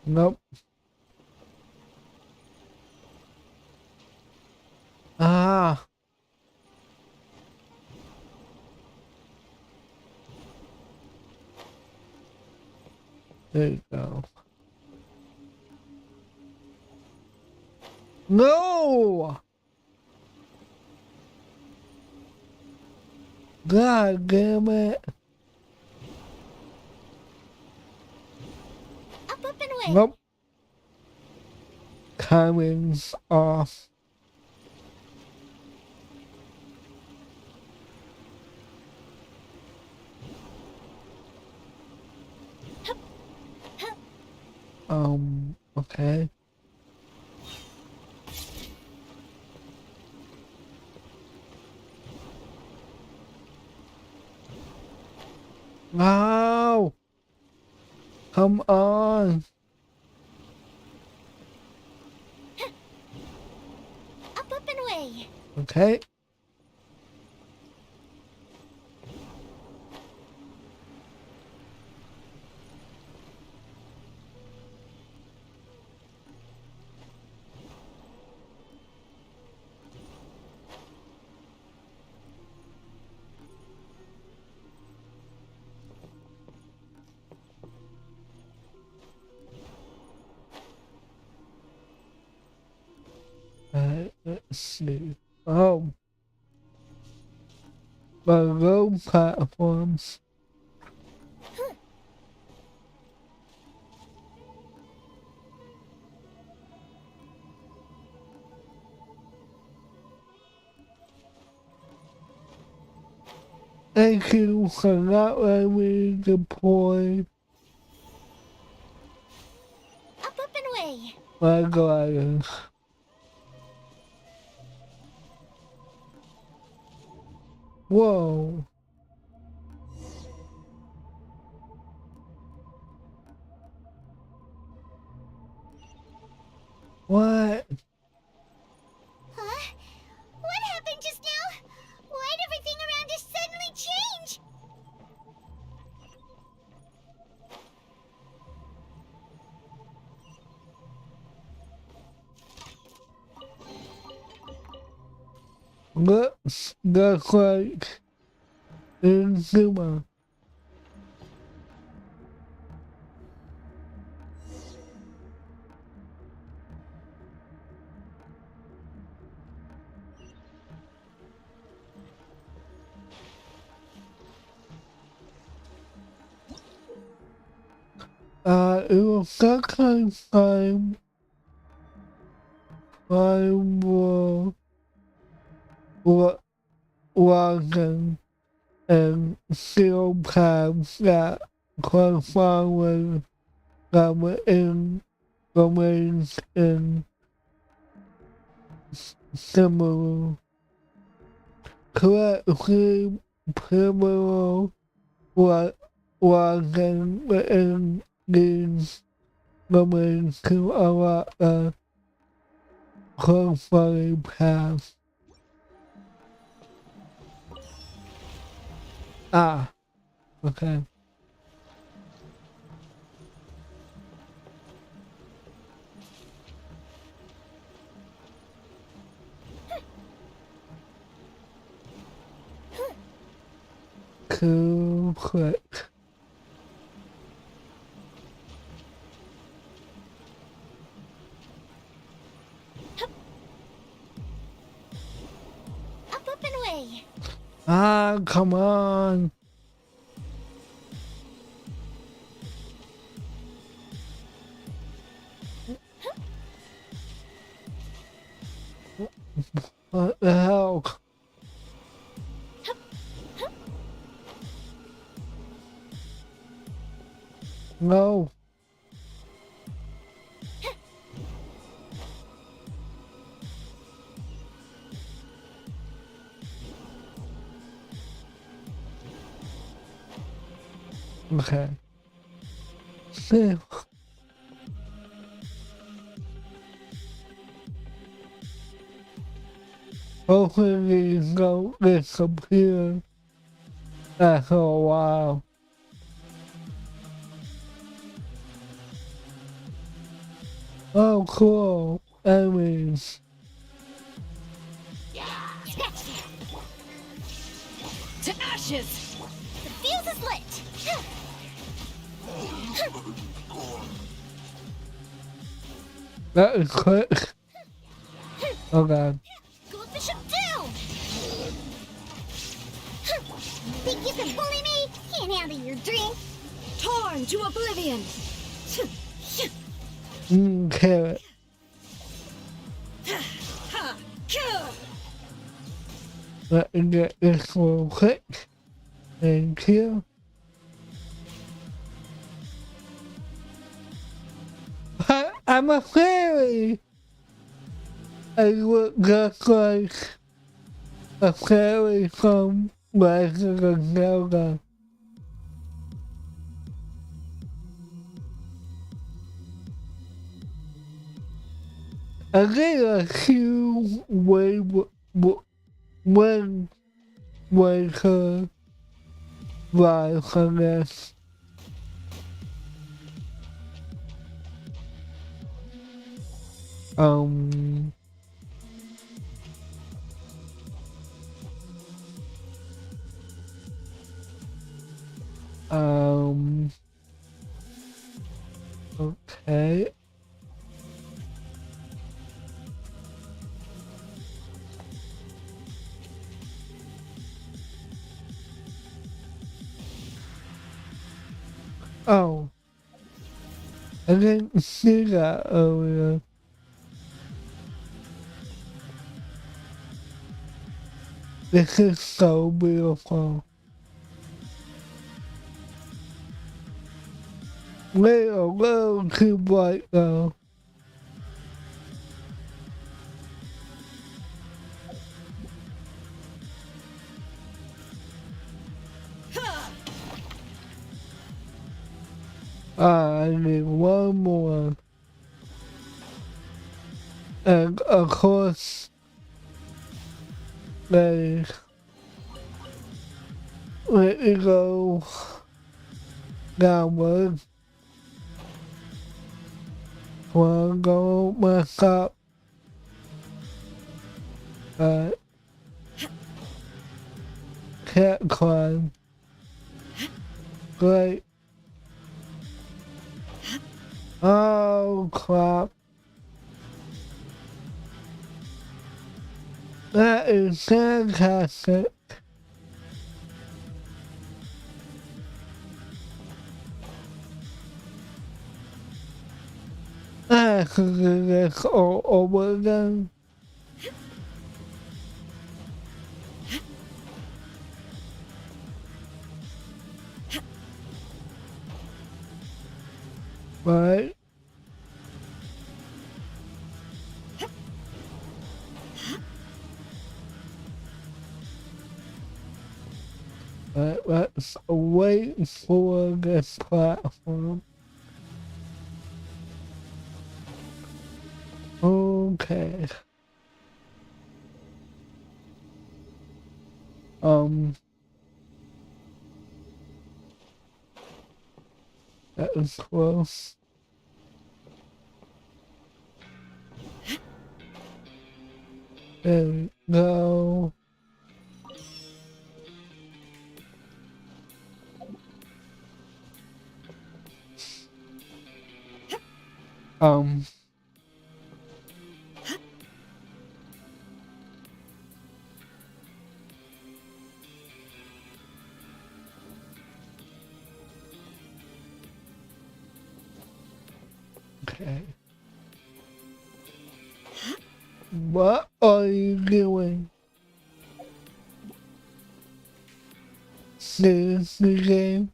Nope. Ah. There you go. No! God damn it. Up and away. Nope. Timing's off. Okay. No! Come on. Up, up, and away. Okay. Let's see. Oh. Below platforms. Thank you for not letting me deploy Up, up, and away. my gliders. Whoa. What? Huh? What happened just now? Why'd everything around us suddenly change? Looks just like in Zuma. It was that kind of time I was walking and still paths that correspond with that were in remains in similar correctly similar walking within these remains to a lot of corresponding paths. Ah, okay. Too quick. Up, up, and away. Ah, come on. What the hell? No. Okay. See. Hopefully these don't disappear after a while. Oh, cool. Enemies. Scratch that! To ashes! The fuse is lit! That is quick. Oh god. Goldfish him down! Think you can bully me? Can't handle your drink! Torn to oblivion! Carrot. Let me get this real quick. Thank you. I'm a fairy! I look just like a fairy from Legend of Zelda. I think a few when her life, I guess. Um, um, okay. Oh, I didn't see that earlier. This is so beautiful. We're a little too bright though. I need one more. And of course, they let me go downward. Wanna go back up. But can't climb. Great. Oh crap. That is fantastic. I could do this all over again. Right? Right, let's wait for this platform. Okay. That was close. There we go. Um. Okay. What are you doing? Seriously, game?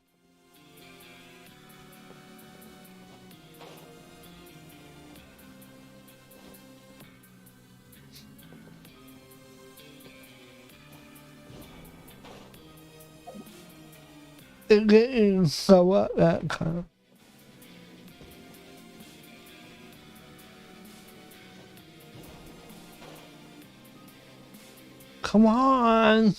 It didn't show up that time. Come on!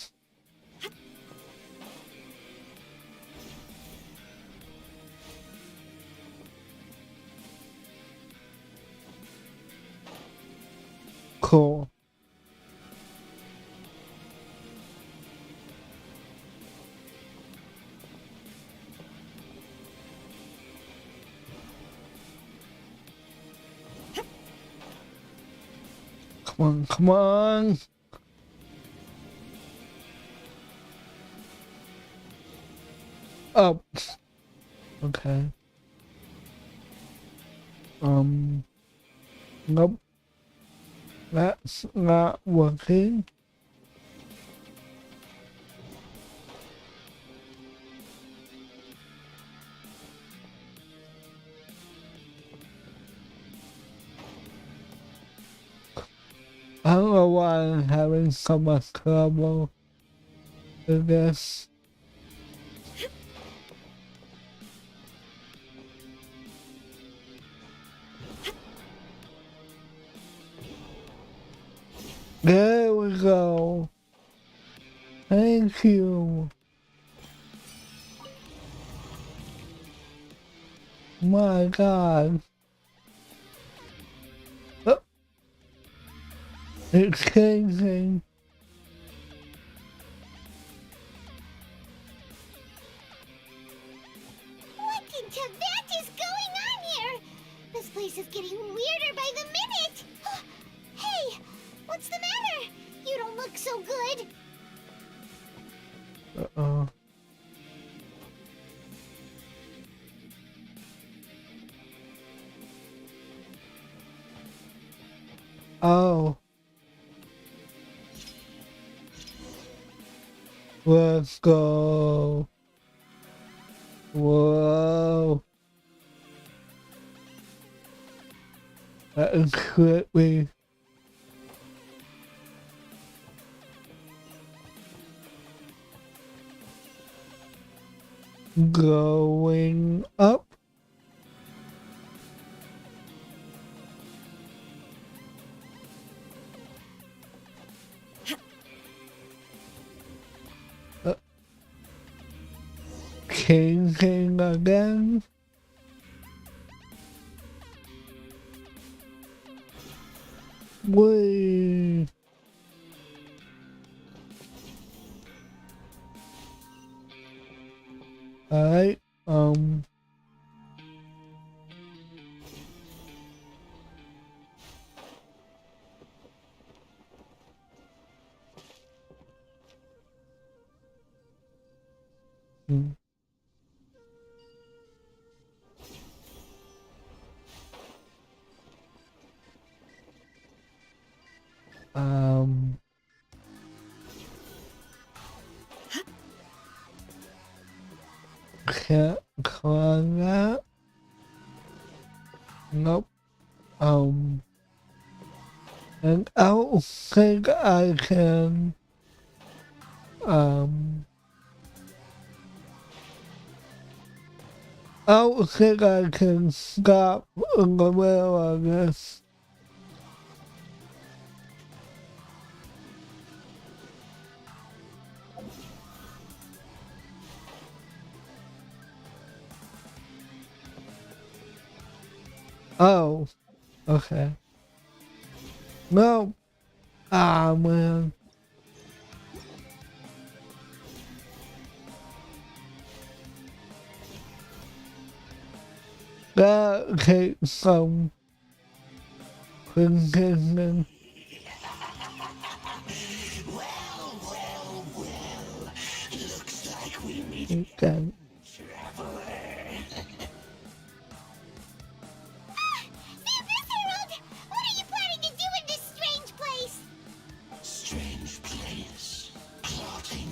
Cool. Come on, come on! Up. Okay. Nope. That's not working. I don't know why I'm having so much trouble with this. There we go. Thank you. My God. Oh. It's changing. What in Tibet is going on here? This place is getting weirder by the minute. Hey, what's the matter? You don't look so good. Uh-oh. Oh. Let's go. Whoa. That is creepy. Going up. Changing again. Wait. Alright, hmm. Can't climb that. Nope. And I don't think I can, I don't think I can stop in the middle of this. Oh, okay. No. Ah, man. That takes some thinking. Looks like we meet Okay. traveler. Vivus Herald! What are you planning to do in this strange place? Strange place. Plotting.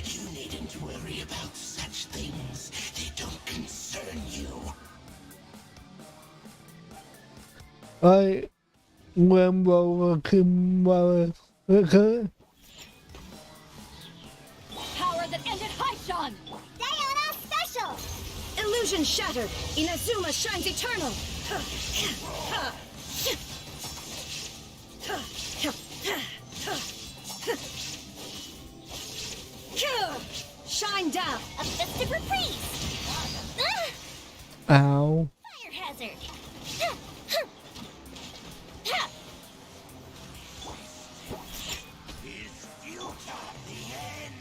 You needn't worry about such things. They don't concern you. I remember looking well. Okay. Power that ended Haishan! Diana Special! Illusion shattered! Inazuma shines eternal! Shine down! A festive reprise! Ow. Fire hazard! Is futile the end?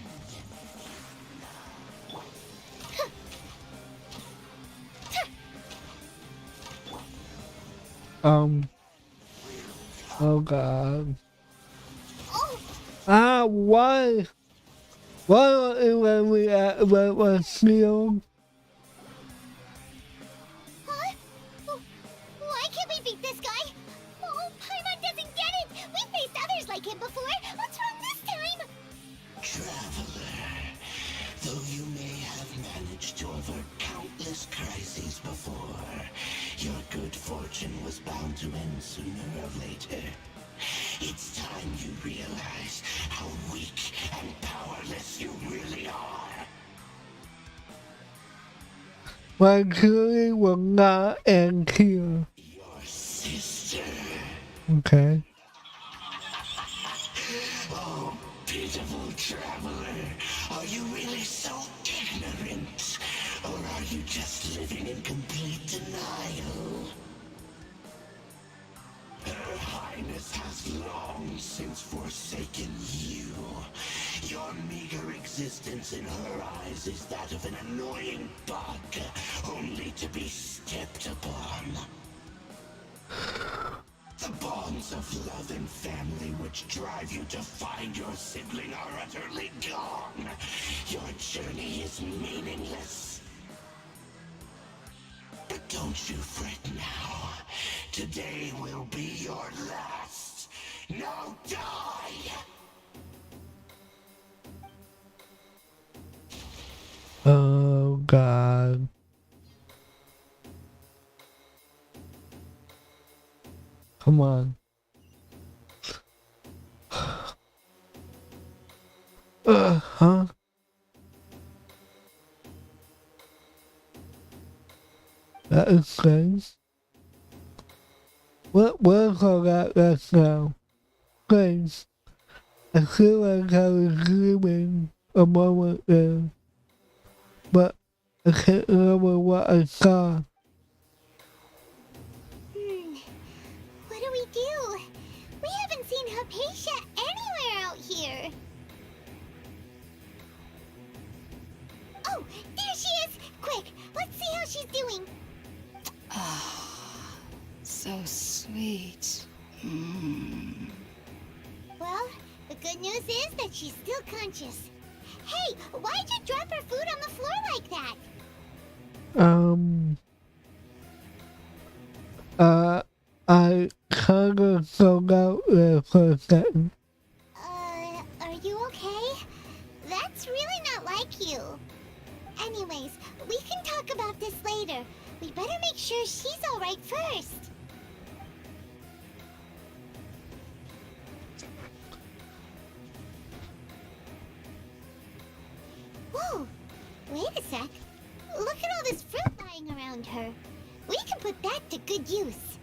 Oh God. Oh, Ah, why? Why don't you let me activate my shield? huh? Why can't we beat this guy? Oh, Paimon doesn't get it! We faced others like him before! What's wrong this time? Traveler, though you may have managed to avert countless crises before, your good fortune was bound to end sooner or later. It's time you realize how weak and powerless you really are. My journey will not end here. Your sister. Okay. Traveler, are you really so ignorant? Or are you just living in complete denial? Her Highness has long since forsaken you. Your meager existence in her eyes is that of an annoying bug, only to be stepped upon. The bonds of love and family which drive you to find your sibling are utterly gone. Your journey is meaningless. But don't you fret now. Today will be your last. Now die! Oh God. Come on. Huh? That is strange. What's all that left now? Strange. I feel like I was dreaming a moment there, but I can't remember what I saw. What do we do? We haven't seen Hypatia anywhere out here. Oh, there she is! Quick, let's see how she's doing. So sweet. Well, the good news is that she's still conscious. Hey, why'd you drop her food on the floor like that? I kinda zoned out there for a second. Are you okay? That's really not like you. Anyways, we can talk about this later. We better make sure she's alright first. Whoa, wait a sec. Look at all this fruit lying around her. We can put that to good use.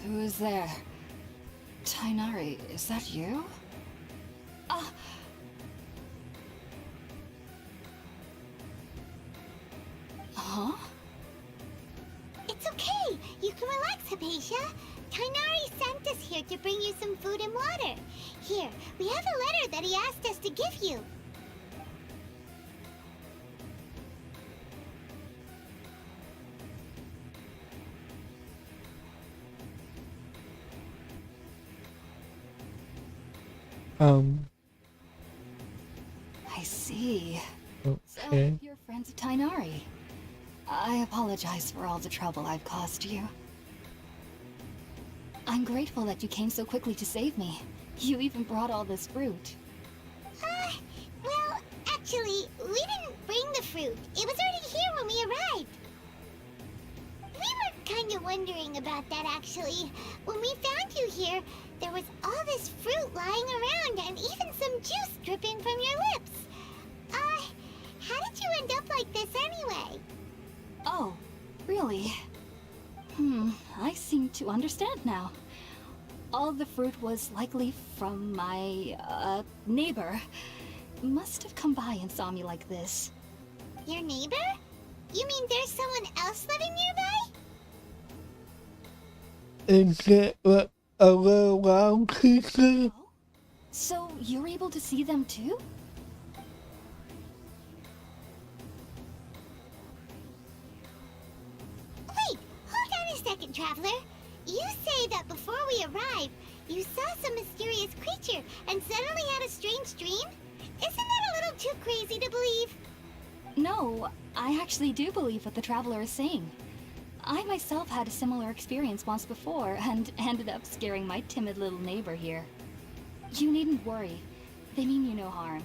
Who is there? Tainari, is that you? Huh? It's okay. You can relax, Hypatia. Tainari sent us here to bring you some food and water. Here, we have a letter that he asked us to give you. I see. Okay. So, you're friends of Tainari. I apologize for all the trouble I've caused you. I'm grateful that you came so quickly to save me. You even brought all this fruit. Well, actually, we didn't bring the fruit. It was already here when we arrived. We were kind of wondering about that, actually. When we found you here, there was all this fruit lying around and even some juice dripping from your lips. How did you end up like this anyway? Oh, really? I seem to understand now. All the fruit was likely from my, neighbor. Must have come by and saw me like this. Your neighbor? You mean there's someone else living nearby? Is it a little round creature? Oh? So you're able to see them too? Wait, hold on a second, Traveler. You say that before we arrived, you saw some mysterious creature and suddenly had a strange dream? Isn't that a little too crazy to believe? No, I actually do believe what the traveler is saying. I myself had a similar experience once before and ended up scaring my timid little neighbor here. You needn't worry. They mean you no harm.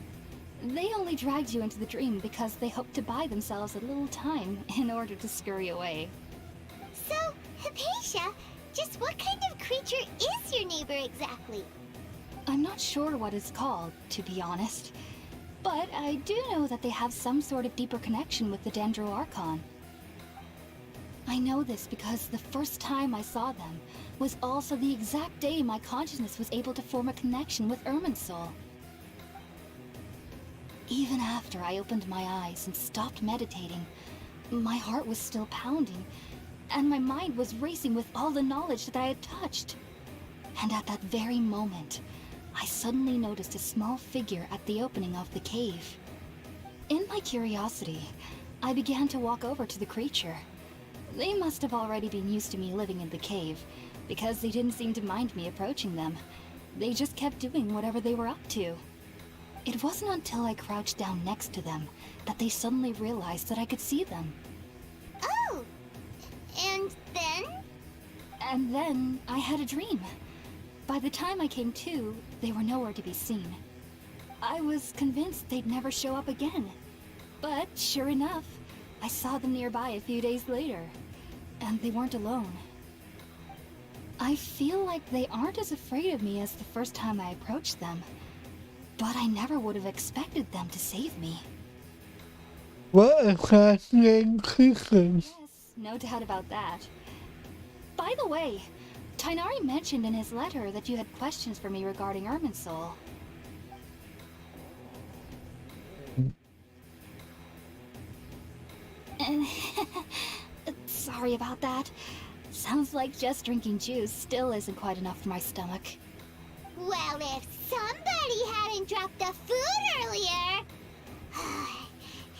They only dragged you into the dream because they hoped to buy themselves a little time in order to scurry away. So, Hypatia, just what kind of creature is your neighbor exactly? I'm not sure what it's called, to be honest. But I do know that they have some sort of deeper connection with the Dendro Archon. I know this because the first time I saw them was also the exact day my consciousness was able to form a connection with Irminsul. Even after I opened my eyes and stopped meditating, my heart was still pounding, and my mind was racing with all the knowledge that I had touched. And at that very moment, I suddenly noticed a small figure at the opening of the cave. In my curiosity, I began to walk over to the creature. They must have already been used to me living in the cave, because they didn't seem to mind me approaching them. They just kept doing whatever they were up to. It wasn't until I crouched down next to them that they suddenly realized that I could see them. Oh! And then? And then I had a dream. By the time I came to, they were nowhere to be seen. I was convinced they'd never show up again. But sure enough, I saw them nearby a few days later. And they weren't alone. I feel like they aren't as afraid of me as the first time I approached them. But I never would have expected them to save me. What a fascinating creature. Yes, no doubt about that. By the way, Tainari mentioned in his letter that you had questions for me regarding Irminsul. Sorry about that. Sounds like just drinking juice still isn't quite enough for my stomach. Well, if somebody hadn't dropped the food earlier...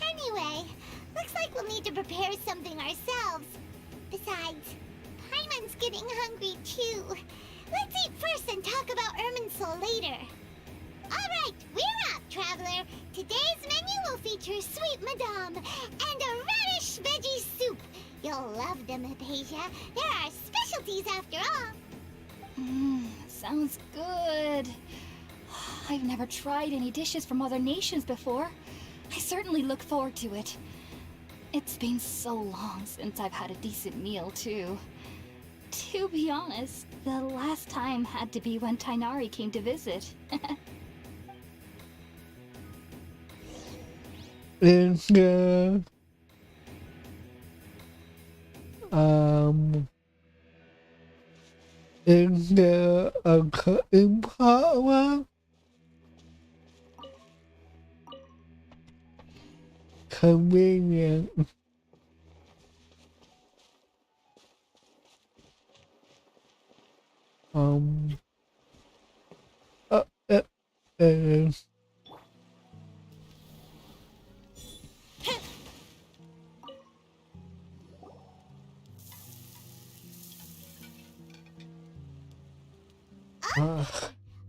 Anyway, looks like we'll need to prepare something ourselves. Besides, Paimon's getting hungry too. Let's eat first and talk about Irminsul later. Alright, we're up, Traveler. Today's menu will feature Sweet Madame and a radish veggie soup. You'll love them, Hypatia. They're our specialties after all. Sounds good. I've never tried any dishes from other nations before. I certainly look forward to it. It's been so long since I've had a decent meal, too. To be honest, the last time had to be when Tainari came to visit. Is there a cutting part around? Convenient.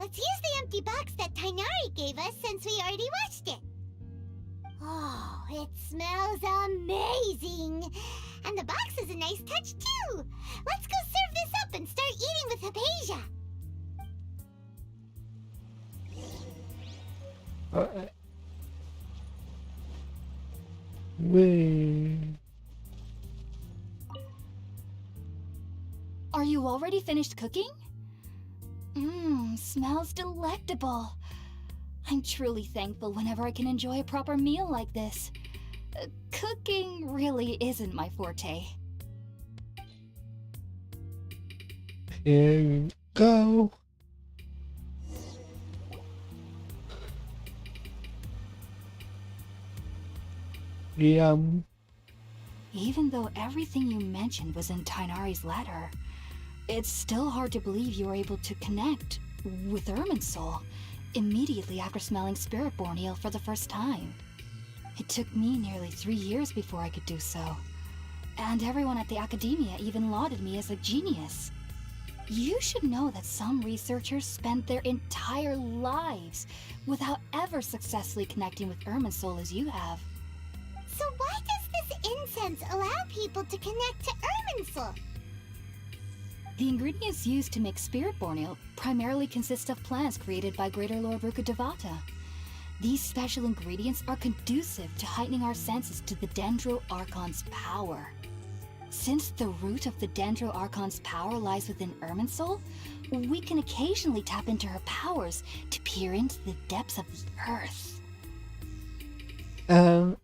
Let's use the empty box that Tainari gave us since we already washed it. Oh, it smells amazing. And the box is a nice touch too. Let's go serve this up and start eating with Hypatia. Are you already finished cooking? Smells delectable. I'm truly thankful whenever I can enjoy a proper meal like this. Cooking really isn't my forte. Here you go. Yum. Even though everything you mentioned was in Tainari's letter, it's still hard to believe you were able to connect with Irminsul immediately after smelling Spiritborn Ale for the first time. It took me nearly 3 years before I could do so, and everyone at the Academia even lauded me as a genius. You should know that some researchers spent their entire lives without ever successfully connecting with Irminsul as you have. So why does this incense allow people to connect to Irminsul? The ingredients used to make Spiritborn Ale primarily consist of plants created by Greater Lord Rukkhadevata. These special ingredients are conducive to heightening our senses to the Dendro Archon's power. Since the root of the Dendro Archon's power lies within Irminsul, we can occasionally tap into her powers to peer into the depths of the earth.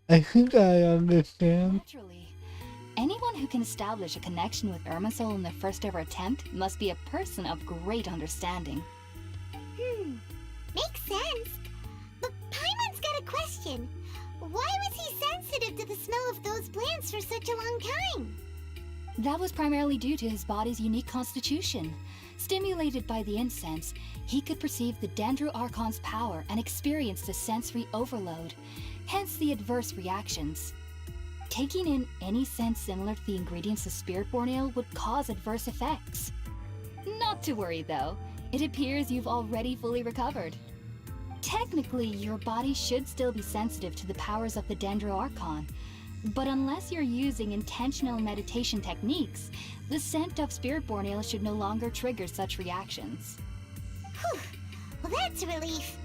I think I understand. Naturally. Anyone who can establish a connection with Irminsul in their first ever attempt must be a person of great understanding. Makes sense. But Paimon's got a question. Why was he sensitive to the smell of those plants for such a long time? That was primarily due to his body's unique constitution. Stimulated by the incense, he could perceive the Dendro Archon's power and experienced a sensory overload, hence the adverse reactions. Taking in any scent similar to the ingredients of Spiritborn Ale would cause adverse effects. Not to worry though, it appears you've already fully recovered. Technically, your body should still be sensitive to the powers of the Dendro Archon, but unless you're using intentional meditation techniques, the scent of Spiritborn Ale should no longer trigger such reactions. Whew. Well, that's a relief.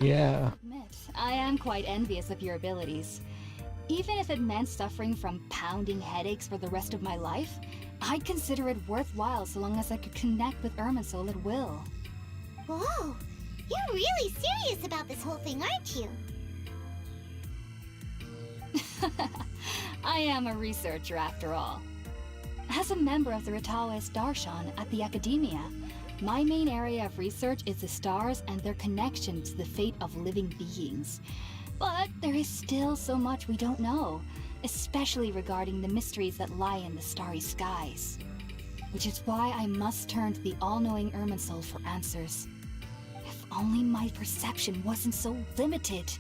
Yeah. Admit, I am quite envious of your abilities. Even if it meant suffering from pounding headaches for the rest of my life, I'd consider it worthwhile so long as I could connect with Irminsul at will. Whoa, you're really serious about this whole thing, aren't you? I am a researcher after all. As a member of the Ratawas Darshan at the Academia, my main area of research is the stars and their connection to the fate of living beings. But there is still so much we don't know, especially regarding the mysteries that lie in the starry skies. Which is why I must turn to the all-knowing Irminsul for answers. If only my perception wasn't so limited.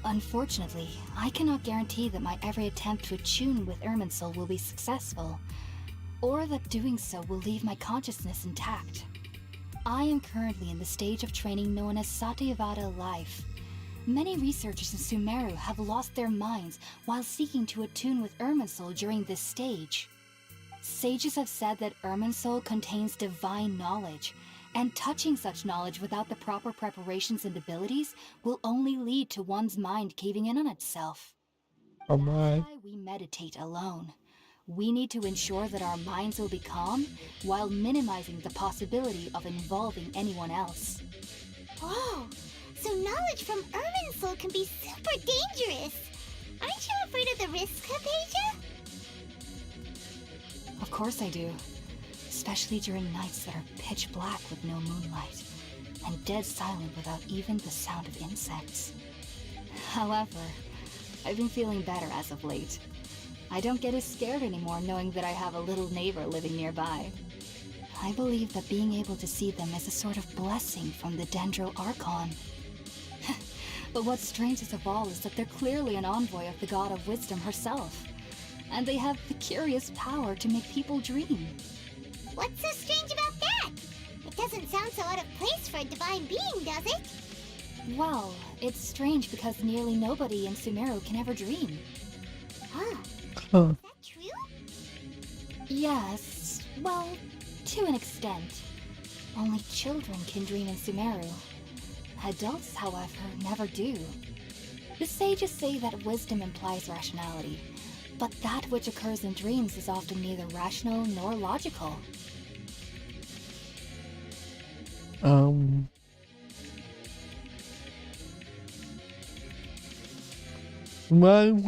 Unfortunately, I cannot guarantee that my every attempt to attune with Irminsul will be successful, or that doing so will leave my consciousness intact. I am currently in the stage of training known as Satyavada life. Many researchers in Sumeru have lost their minds while seeking to attune with Irminsul during this stage. Sages have said that Irminsul contains divine knowledge, and touching such knowledge without the proper preparations and abilities will only lead to one's mind caving in on itself. Oh my. That's why we meditate alone. We need to ensure that our minds will be calm while minimizing the possibility of involving anyone else. Whoa, so knowledge from Irminsul can be super dangerous. Aren't you afraid of the risks, Hypatia? Of course I do. Especially during nights that are pitch black with no moonlight, and dead silent without even the sound of insects. However, I've been feeling better as of late. I don't get as scared anymore knowing that I have a little neighbor living nearby. I believe that being able to see them is a sort of blessing from the Dendro Archon. But what's strangest of all is that they're clearly an envoy of the God of Wisdom herself, and they have the curious power to make people dream. What's so strange about that? It doesn't sound so out of place for a divine being, does it? Well, it's strange because nearly nobody in Sumeru can ever dream. Huh. Huh. Is that true? Yes, well, to an extent. Only children can dream in Sumeru. Adults, however, never do. The sages say that wisdom implies rationality, but that which occurs in dreams is often neither rational nor logical. Remind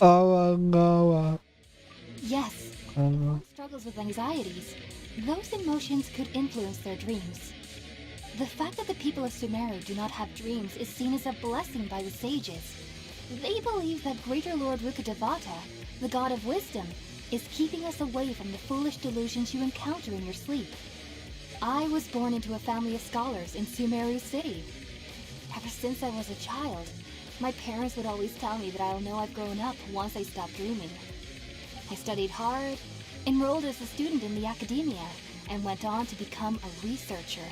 Aragawa. Yes, if one struggles with anxieties, those emotions could influence their dreams. The fact that the people of Sumeru do not have dreams is seen as a blessing by the sages. They believe that Greater Lord Rukadevata, the God of Wisdom, is keeping us away from the foolish delusions you encounter in your sleep. I was born into a family of scholars in Sumeru City. Ever since I was a child, my parents would always tell me that I'll know I've grown up once I stop dreaming. I studied hard, enrolled as a student in the Academia, and went on to become a researcher.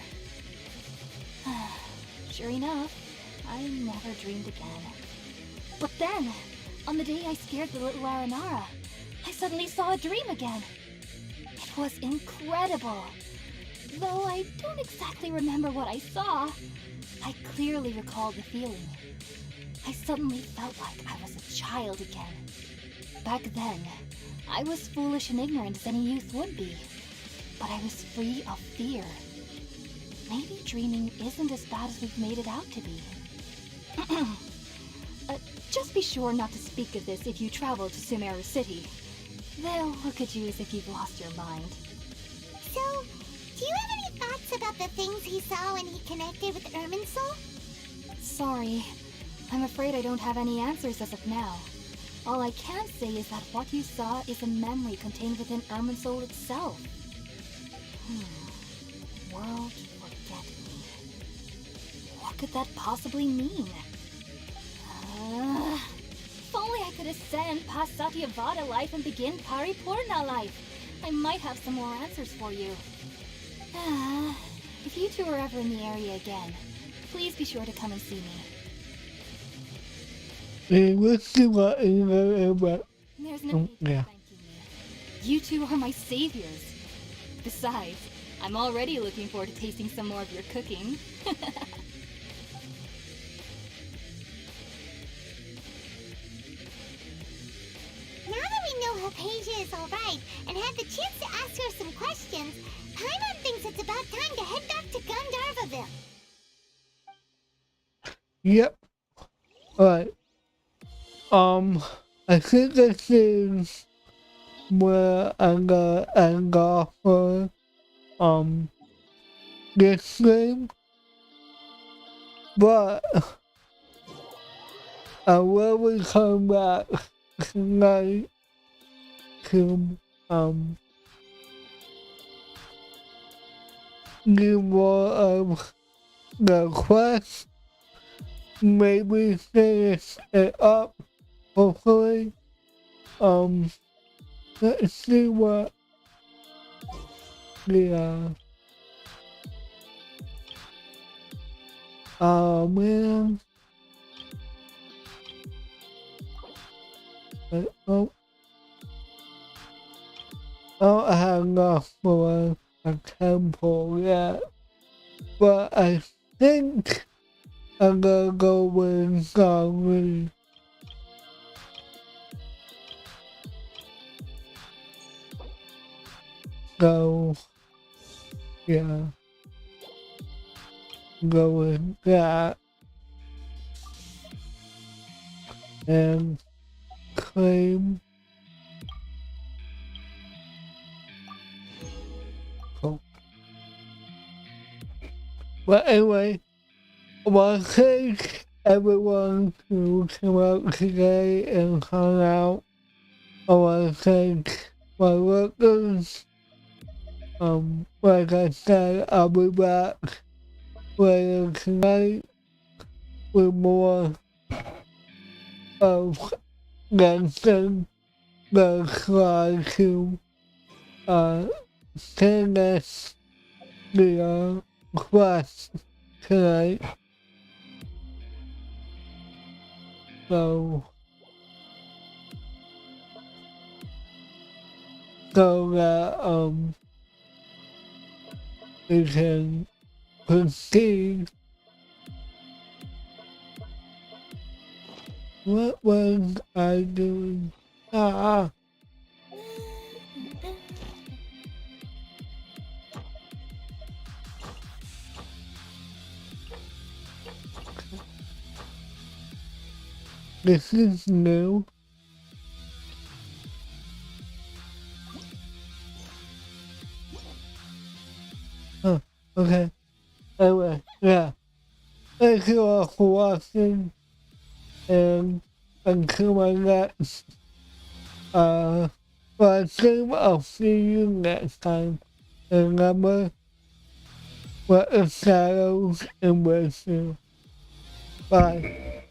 Sure enough, I never dreamed again. But then, on the day I scared the little Aranara, I suddenly saw a dream again. It was incredible. Though I don't exactly remember what I saw, I clearly recall the feeling. I suddenly felt like I was a child again. Back then, I was foolish and ignorant as any youth would be, but I was free of fear. Maybe dreaming isn't as bad as we've made it out to be. Just be sure not to speak of this if you travel to Sumeru City. They'll look at you as if you've lost your mind. So, do you have any thoughts about the things he saw when he connected with Irminsul? Sorry. I'm afraid I don't have any answers as of now. All I can say is that what you saw is a memory contained within Irminsul itself. World forget me. What could that possibly mean? If only I could ascend past Satyavada life and begin Paripurna life. I might have some more answers for you. If you two are ever in the area again, please be sure to come and see me. Let's see what in there about. There's no need yeah. for thanking me. You two are my saviors. Besides, I'm already looking forward to tasting some more of your cooking. Now that we know Hypatia is alright and had the chance to ask her some questions, Paimon thinks it's about time to head back to Gandharvaville. Yep. Alright. I think this is where I'm gonna end off for, this game. But, I will be coming back tonight to, do more of the quest. Maybe finish it up, hopefully. Let's see what the, oh man. Oh, I have enough for a temple yet, but I think I'm gonna go with Gongli. So, yeah, go with that and claim. Cool. But anyway, I want to thank everyone who came out today and hung out. I want to thank my workers. Like I said, I'll be back later tonight with more of Genshin, the try to finish the quest tonight. So that we can proceed. What was I doing? This is new. Oh, okay. Anyway, yeah. Thank you all for watching. And until my next live stream, I'll see you next time. And remember, let the shadows embrace you. Bye.